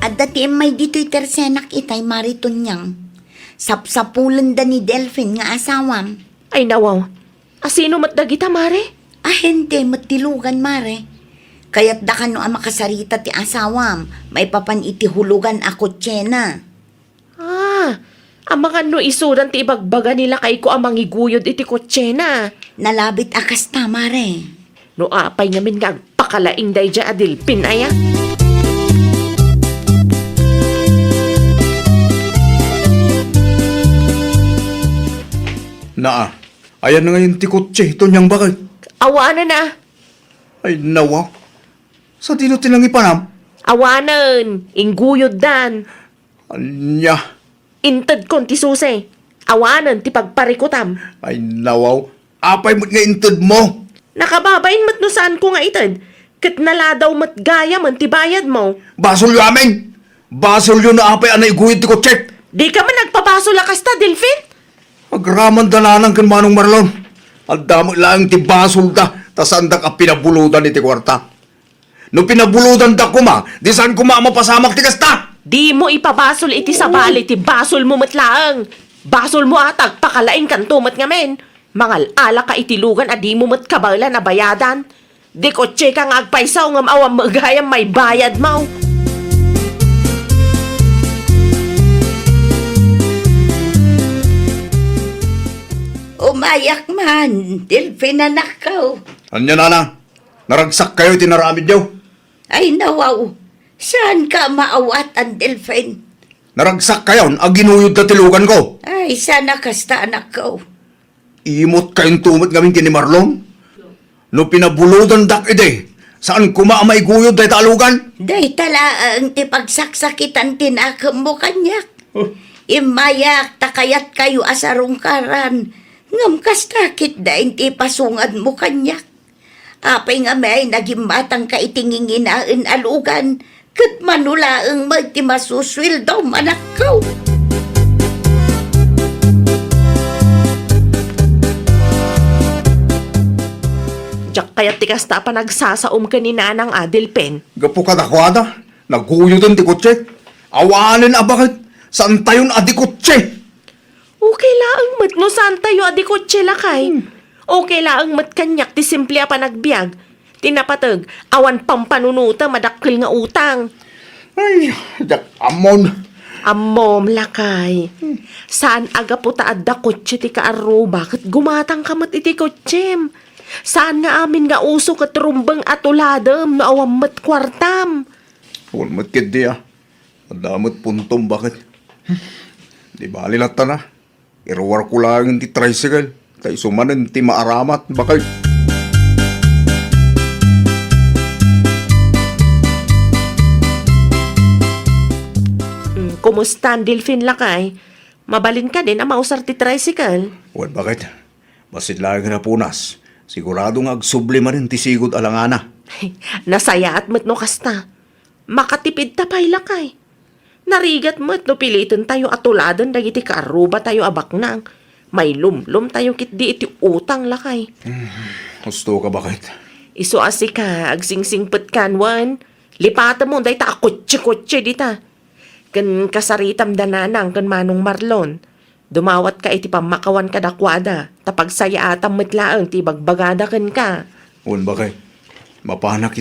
At dati may dito'y tersenak itay mariton niyang. Sapsapulan da ni Delphin nga asawam. Ay nawaw. Asino mat dagita mare? Ahente matilugan mare. Kaya't da kano ang makasarita ti asawam. May papan iti hulugan ako tsena. Ah, ang mga no isudan ti ibagbaga nila kay ko amang iguyod iti kotse na. Nalabit akas ta mare. No apay nga min nga agpakalaing day dya adilpin aya. naa. Ayan na ngayon ti kotse. Ito niyang bakit. Awanan na. Ay, nawa. Sa dino tilang ipanam? Awanan. Inguyod dan. Anya. Intad kon ti susi. Awanan ti pagparikutam. Ay, nawaw. Apay mo't nga inted mo. Nakababain mat no saan ko nga itad. Kat naladaw mat gaya man ti bayad mo. Basol yu amin. Basol yu na apay anay guyid ti kotse. Di ka man nagpapaso lakas ta, Delphin? Agraman dalanang kan Manong Marlon. Ang damo lang ti basol da. Tas anda ka pinabuludan iti kwarta. No pinabuludan da kuma, di saan kuma mapasamak ti kasta. Di mo ipabasol iti sabali ti basol mo matlaang. Basol mo atag pakalain kanto mat ngamen. Mangal ala ka itilugan a di mo mat kabala na bayadan. Di kotse ka nga agpaisaw ngam awam magayam may bayad mo. Umayak man, Delphin anak ko. Anya nana, naragsak kayo tinaramid yaw. Ay nawaw, saan ka maawat ang Delphin? Naragsak kayo, aginuyod na tilugan ko. Ay, sana kasta anak ko. Imot kayong tumot ngamin kini Marlon. No pinabuludan dak ide, saan kuma may guyod day talugan? Day tala ang tipagsaksakitan tinakam mo kanyak. Imayak takayat kayo asarong karan. Ngam kastakit da inti pasungad mo kanyak. Apay nga may nagimatang ka itinginginaan alugan. Kat manulaang magtimasuswil daw manak ko. Diyak kaya tikas ta pa nagsasaom ka ni nanang Adelpen. Gapo ka dakwada, naguyod ang tikotse. Awanin abakit, saan tayon adikotse? Okay laang mat no saan tayo adi kotse lakay. Okay laang mat kanyak ti simple pa nagbiag. Tinapatag, awan pampanunuta madakkel nga utang. Ay, dak amon. Amom lakay. Saan aga po ta adda kotse ti kaaro, bakit gumatang ka mat iti kotsem? Saan nga amin nga uso kat rumbang atuladam no awam mat kwartam? Huwag matkid di ah. Madamot puntom bakit? Di bali lata na. Iruwar ko lang ti tricycle. Kay sumanan ti maaramat bakit? Kumusta ang Delphin lakay? Mabalin ka din ang mausar ti tricycle. Huwag bakit? Basit lang na punas. Sigurado nga agsubli man rin ti sigod alangana. Nasaya at mat no kasta. Makatipid tapay lakay. Narigat mat no pilitin tayo atuladan dagiti kaaruba tayo abaknang. May lumlum tayo kit di iti utang lakay. Gusto ka bakit? Iso asi ka, agsingsingpet kanwan. Lipata mo, day ta akotse-kotse dita. Kan kasaritam dananang kan Manong Marlon. Dumawat ka iti pamakawan ka dakwada. Tapag saya atam metlaang ti bagbagada kan ka. Huwag bakit? Mapanak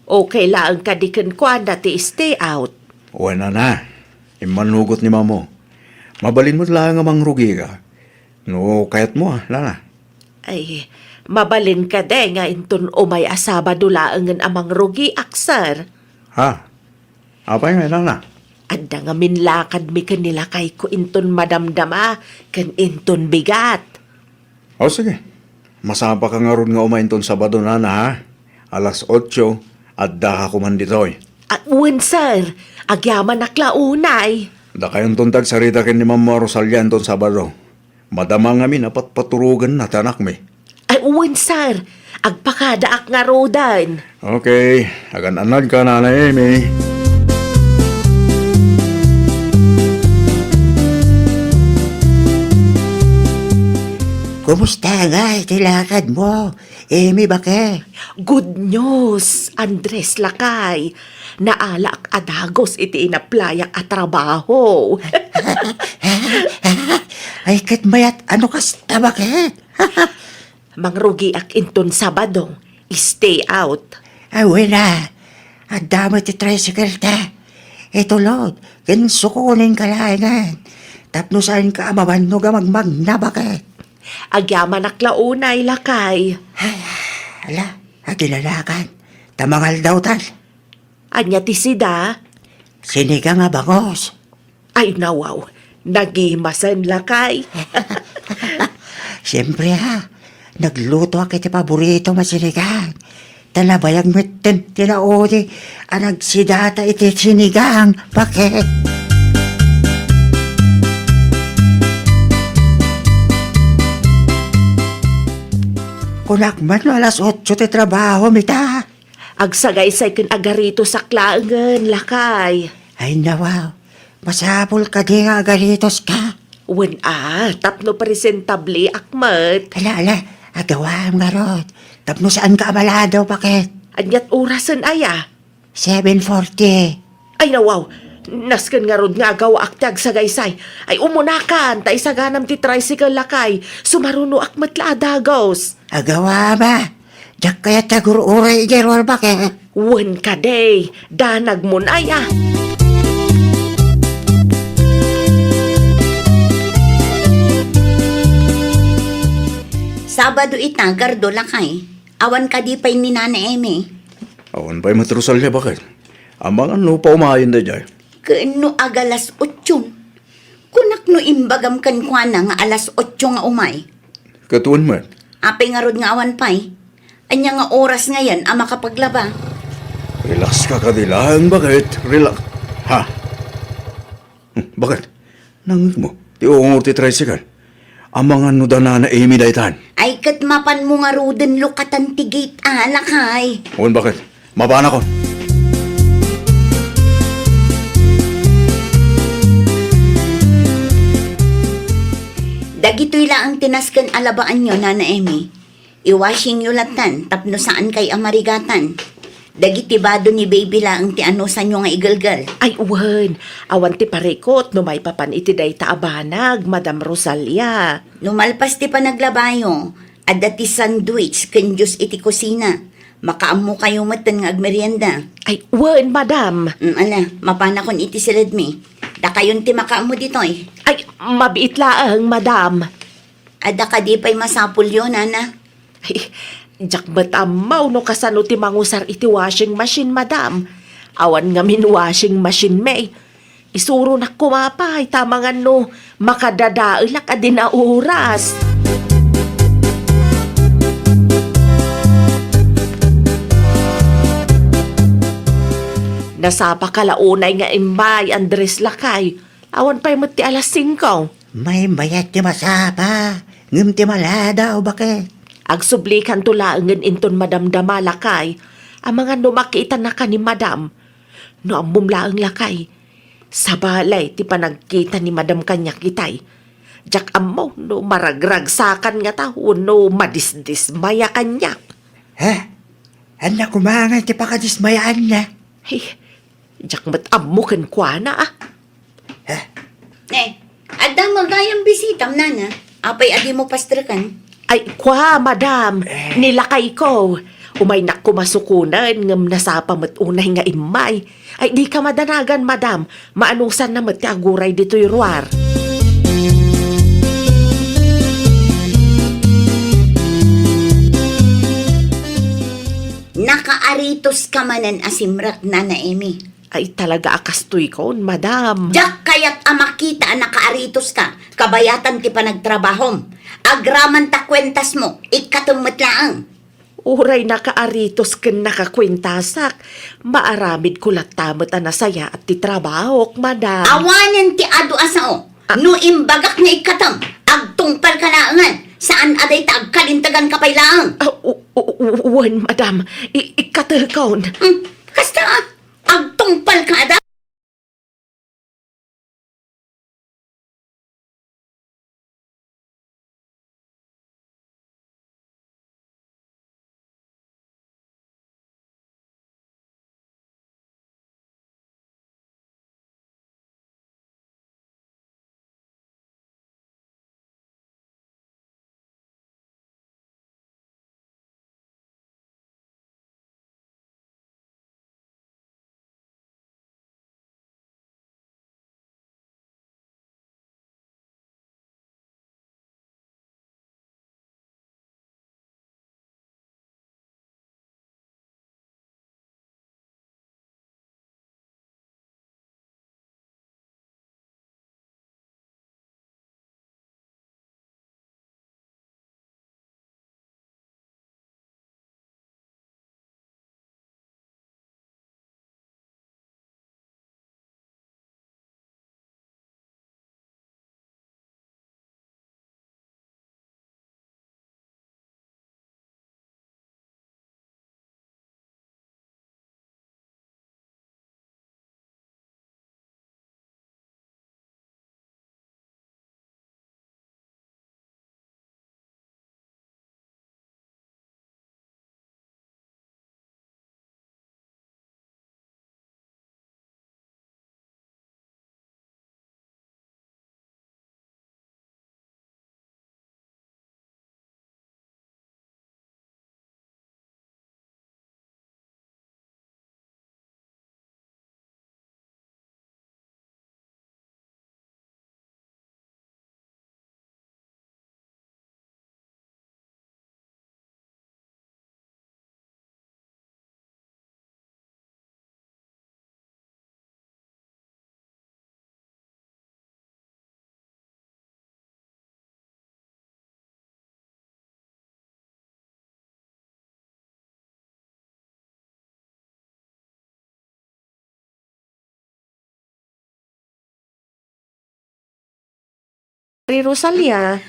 Okay lang kadikan kwa na ti stay out. Wala na. Imanugot ni mamo. Mabalin mo lang nga mangrugi ka. No, kayat mo lana. Ay, mabalin ka de nga inton umay asaba dulaangan amang rugi aksar. Ha? Apay nga lana? Anda nga minlakad mi kanila kay ko inton madamdama kan inton bigat. O sige. Masapa ka nga ron nga umainton Sabado na ha. Alas 8 at daha ko man ditoy. At uwan sir, agyaman naklaunay. Da kayong tuntag sarita kin ni Mama Rosalia inton Sabado. Madama nga min apat paturugan na tanak mi. Ay uwan sir, agpakadaak nga rodan. Okay, agan anad ka na Amy. Kumusta nga itilakad mo? Amy, bakit? Good news, Andres Lakay. Naalak adagos iti inaplayak at trabaho. Ay, katmayat, ano kasta, bakit? Mangrugi ak inton Sabado, stay out. Ay, wala. Ang dami ti tricycle ta. Ito, Lord, kinsukunin ka langan. Tapno saan ka amaman no gamagmag na, bakit? Agyaman naklaunay Lakay. Ala, agilalakan. Tamangal daw tal. Anya ti sida? Siniga nga bangos. Ay nawaw, nagimasan Lakay. Siyempre ha, nagluto ako iti paborito masinigang. Talabayang mitten tinauli, ang nagsidata iti sinigang. Bakit? Kunakman no alas 8 ti trabaho, mita. Agsagay-say ken agarito sa klaangan Lakay. Ay nawaw, masapol ka di nga agaritos ka. Wen tapno presentable akmat. Ala, agawam nga rod. Tapno saan ka amalado, bakit? Anyat orasan aya. 7:40. Ay nawaw, nasken nga rod nga agawa ak ti agsagay-say. Ay umunakan, ta isaganam ti tricycle Lakay. Sumaruno akmat la adagos. Agawa ba? Diyak kaya tagur-uray gerwal, bakit? Wen ka day, danag mo na aya. Sabado ita, gardo Lakay. Awan ka di pa'y ni Nana Eme. Awan pa'y matrusal niya bakit? Amang ano pa umayin na dyan. Kaano agalas 8. Kunak no imbagam kan kwa na nga alas 8 nga umay. Katuan man. Apay nga rod nga awan pa'y. Anya nga oras ngayon ang makapaglaba. Relax ka kadilang, bakit? Relax. Ha? Bakit? Nangit mo. Ti uungur ti tricycle. Amang ano da na Amy daytan. Ay kat mapan mo nga roden lukatan ti gate Lakay. Uwan bakit? Mabana ko. Dagito'y laang tinasken alabaan nyo, Nana Emi. Iwashing nyo latan, tapno saan kay amarigatan. Dagiti bado ni baby laang ti ano sa nyo nga igalgal. Ay uwan, awan ti parekot no may papan iti day taabanag, Madam Rosalia. Lumalpas ti panaglabayo, adda ti sandwich ken Diyos iti kusina. Makaammo kayo matan nga agmerienda. Ay uwan, Madam. Ala, mapanakon iti silid mi. Da kayon ti makaammo ditoy. Ay, mabiit laang, Madam. Adda ka di pa'y masapul yun, Nana. Ay, jak batamaw no kasano ti mangusar iti washing machine, Madam. Awan nga min washing machine may. Isuro na kumapay, tamangan no, makadadailak adin na oras. Nasapa kalaunay nga imbay, Andres Lakay. Awan pa'y mati alas 5. May mayat ti masapa. Ngam ti maladaw, bakit? Agsublikan tulaangan inton madamdama Lakay. Ang mga numakita na ka ni Madam. No ang bumlaang Lakay. Sa balay ti panagkita ni Madam kanya kitay. Jak amaw no maragragsakan nga taho no madisdismaya kanya. Ha? Anak kumangan ti pakadismayaan na. Hey, jak matamukan kwa na ah. Adda magayang bisitam, Nana. Apay adi mo pastrakan. Ay, kwa, Madam. Nilakay ko. Umay na kumasukunan ngam nasapa met unay nga imay. Ay di ka madanagan, madam. Maanusan na met ti aguray dito'y ruar. Nakaaritos ka manan asimrak na Emi. Ay talaga akastoy kon, madam. Diyak kaya't amakita nakaaritos ka, kabayatan ti panagtrabahom. Agraman ta kwentas mo, ikatumot laang. Uray nakaaritos ken nakakwentasak. Maaramid ko latamat na saya at ti trabahok, madam. Awanan ti adu asao, no imbagak nga ikatam, agtungpal ka laangan, saan aday ta agkalintagan ka pay laang. Wan, madam. Ikatagkaon. Kasta, agtungpal ka ada. Rosalia.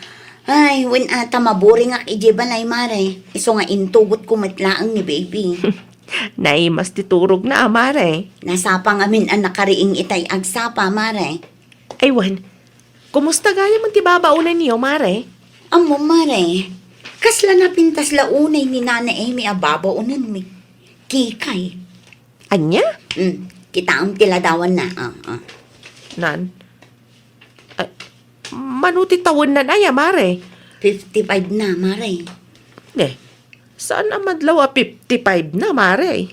Ay, win ata maboring ak ijeban ay mare. Iso nga intugot ko matlaang ni baby. Naimas titurog na, mare. Nasapa nga min ang nakariing itay agsapa, mare. Aywan, kumusta gaya man ti babaunan niyo, mare? Amo, mare. Kasla na pintas launay ni Nana Amy ababaunan mi. Kikay. Anya? Kita ang tiladawan na. Nan? Ay, manuti tawon na na, mare. 55 na, mare. Saan ang madlaw 55 na, mare?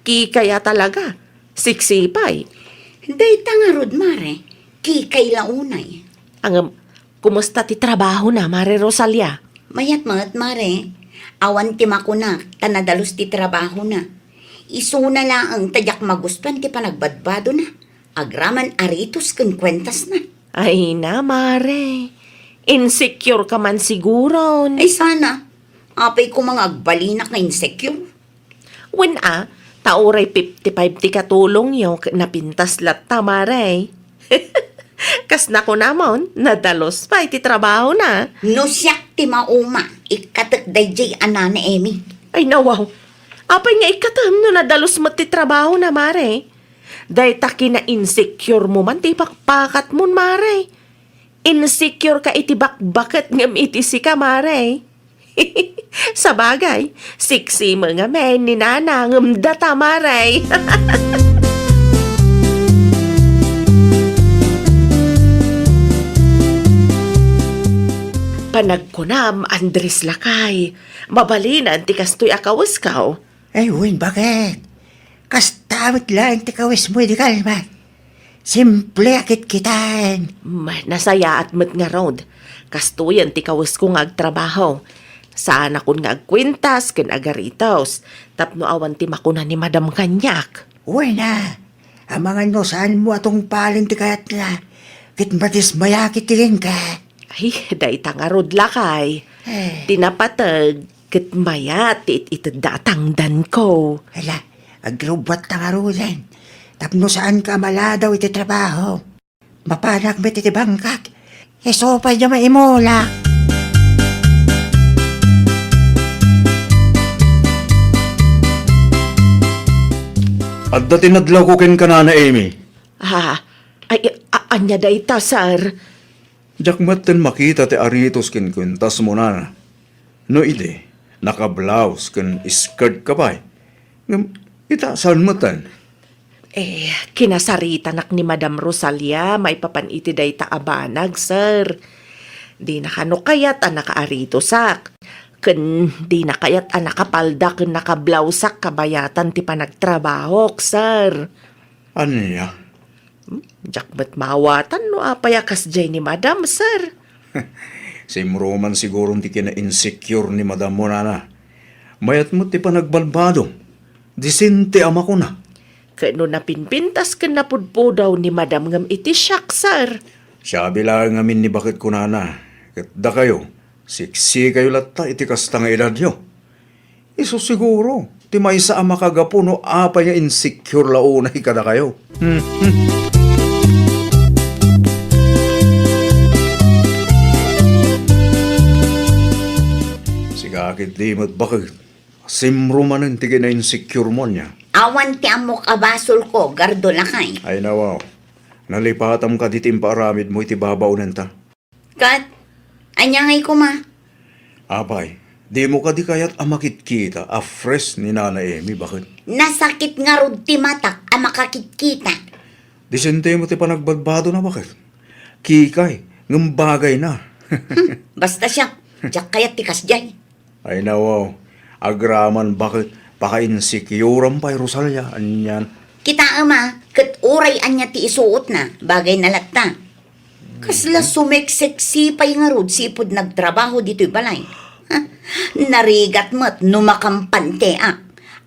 Kikaya talaga. Siksipay. Day tangarod, mare. Kikay launay. Ang, kumusta ti trabaho na, mare Rosalia? Mayat mat, mare. Awan ti makunak, tanadalos ti trabaho na. Isuna lang ang tadyak maguspan ti panagbadbado na. Agraman aritos kung kwentas na. Ay na, mare. Insecure ka man siguro. Ay sana. Apay ko mga agbalinak na insecure. When tauray 55 ti katulong yung napintas latta, mare. Kas na ko namon, nadalos pa iti trabaho na. No siyak ti mauma, ikatak dayjay anana Amy. Ay nawaw, apay nga ikatam no nadalos mo ti trabaho na, mare. Day taki na insecure mo man ti pakpakat mo, mare. Insecure ka iti bakbakat ngam iti si ka, mare. Sa bagay, siksi mga men ni nana ngam data, mare. Panagkunam, Andres Lakay. Mabalinan, ti kastoy akawas ka. Ay, Win, bakit? Kastamit lang tikawis mo di kalma. Simple akit kitaan. Nasaya at mat nga road. Kastuyan ti kawas ko nga agtrabaho. Sana kun nga agkwintas, ken agaritos. Tapno awan ti makuna ni Madam Kanyak. Uy na, amangan no saan mo atong palin ti kayat na. Kit matis mayakit tilin ka. Ay, day tangarod lakay. Tinapatag, ket mayat itdatangdan ko. Hala, agrubat na ngarulan. Tapno saan ka maladaw iti trabaho. Mapanak met iti bangkak. Eso pa niya maimula. At dati nadlaw ko ken kanana, Amy. Anya day ta, sir. Jakmat ten makita ti aritos ken kwintas mo na. No ide, naka-blouse ken skirt ka pa. Ngam, itasan mo tan. Kinasaritanak ni Madam Rosalia, may papaniti day ta abanag, sir. Di nakano kayat ang nakaarito sak. Ken di nakayat ang nakapalda ken nakablausak kabayatan ti panagtrabaho, sir. Ano niya? Jakbat mawatan no apayakas jay ni Madam, sir. Si Roman siguro ti kina-insecure ni Madam Monana. Mayat mo ti panagbalbado. Disente ama ko na. Kano napinpintas ken napudpo daw ni Madam ngam iti siyak, sir. Sabi lang ngamin ni bakit ko nana. Katda kayo. Siksi kayo latta iti kasta nga edad nyo. Iso siguro. Ti may sa ama kagapo no apa niya insecure launa ikada kayo. Sigakit di mo't bakit. Simro man ang tigin na insecure mo niya. Awan ti amok abasol ko, gardo lakay. Ay nawaw. Nalipatam ka ditim paramid mo iti babaw nenta. Kat, anyangay ko ma. Apay, di mo ka di kaya't amakit kita a fresh ni Nana Amy, bakit? Nasakit nga rod ti matak, ang makakikita. Disente mo ti panagbadbado na bakit? Kikay, ng bagay na. Basta siya, diyak kaya tikas dyan. Ay nawaw, agraman bakit? Paka-insecure pa'y Rosalia, anyan. Kita ama, kat uray anya ti isuot na, bagay na latta. Kasla sumeksiksi pa'y nga rod, sipod nagtrabaho dito'y balay. Ha? Narigat mo't numakampante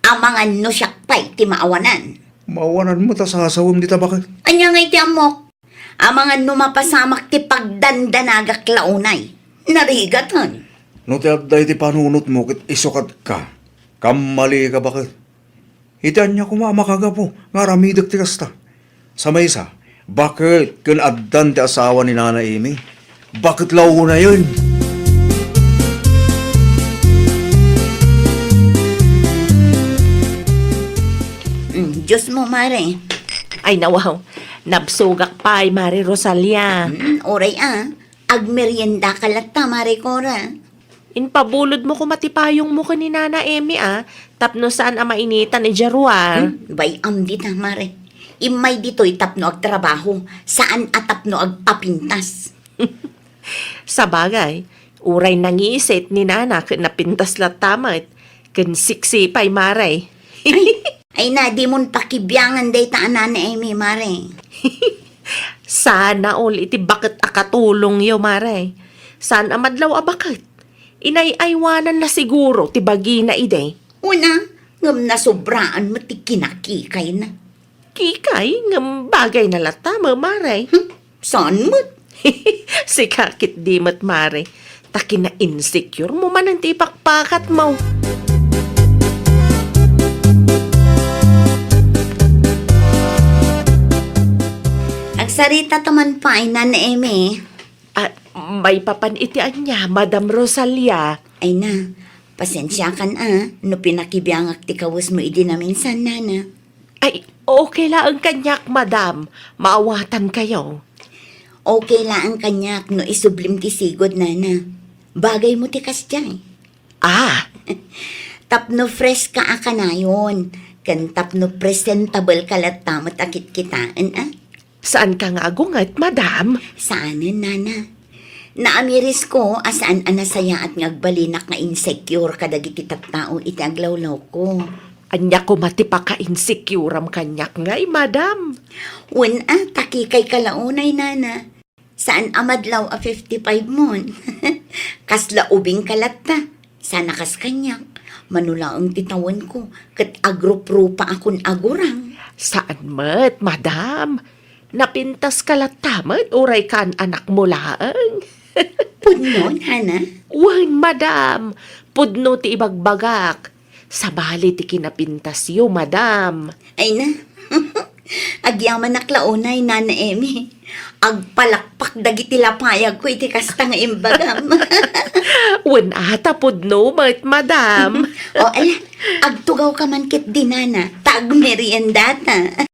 amangan no siyak pa'y ti maawanan. Mawanan mo ta sasawam dita bakit? Anya ngay ti amok, amangan numapasamak ti pagdandanagak launay. Narigat hon. No ti abday ti panunot mo kit isukat ka. Kamali ka bakit? Itan niya kumamakaga po, nga ramidag ti kasta. Sa maysa, bakit kun addan ti asawa ni Nana Amy? Bakit launa yun? Diyos mo, mare. Ay nawaw, nabsugak pa ay Mari Rosalia. Oray agmerienda ka latta, mare Cora. Inpabulod mo kumatipayong mo ka ni Nana Amy tapno saan ang mainitan ni Jaruar. Bay dita, mare. Imay dito'y tapno agtrabaho, saan atapno agpapintas. Sa bagay, uray nangisit ni Nana ken napintas la tamat, ken siksi pa'y maray. Ay na, di mon pakibiyangan day taan na Amy, mare. Sana all iti bakit akatulong yo maray. Saan amadlaw abakit? Inay-aywanan na siguro ti bagi na ide. Una, ngam na sobraan mo ti kinakikay na. Kikay, ngam bagay na lata mo maray. Saan mo? Si kakit di mat maray. Takin na insecure mo man ang tipakpakat mo. Agsarita taman pa ay na Amy. At may papanitian niya, Madam Rosalia. Ay na, pasensya kan no pinakibiyangak ti kawas mo idi na minsan, nana. Ay, okay lang ang kanyak, Madam. Maawatan kayo. Okay lang ang kanyak no isublim ti sigod, nana. Bagay mo ti kasjay. Tapno fresh ka akanayon. Kan tapno presentable ka latta matakit kitaan, Saan ka nga agungat, Madam? Saanin, nana? Naamiris ko asaan anasaya at ngagbalinak nga insecure kadagiti tattao iti aglawlaw ko. Anya ko mati pa ka-insecure am kanyak ngay, madam. Taki kay kalaunay nana. Saan amadlaw a 55 mon? Kasla ubing kalatta. Sana kas kanyak. Manulaang titawan ko. Kat agrup-rupa akon agurang. Saan mat, madam? Napintas ka latamat, uray kan anak mo laang. Pudnon, hana? Wan, madam. Pudno ti ibagbagak. Sa bali ti kinapintas yo, madam. Ay na. Agyaman naklaunay, Nana Emi. Agpalakpak dagiti lapayag ko iti kasta nga imbagam. Wan ata pudno, mat, madam. O ala, agtugaw ka man kit dinana. Tag meriendata.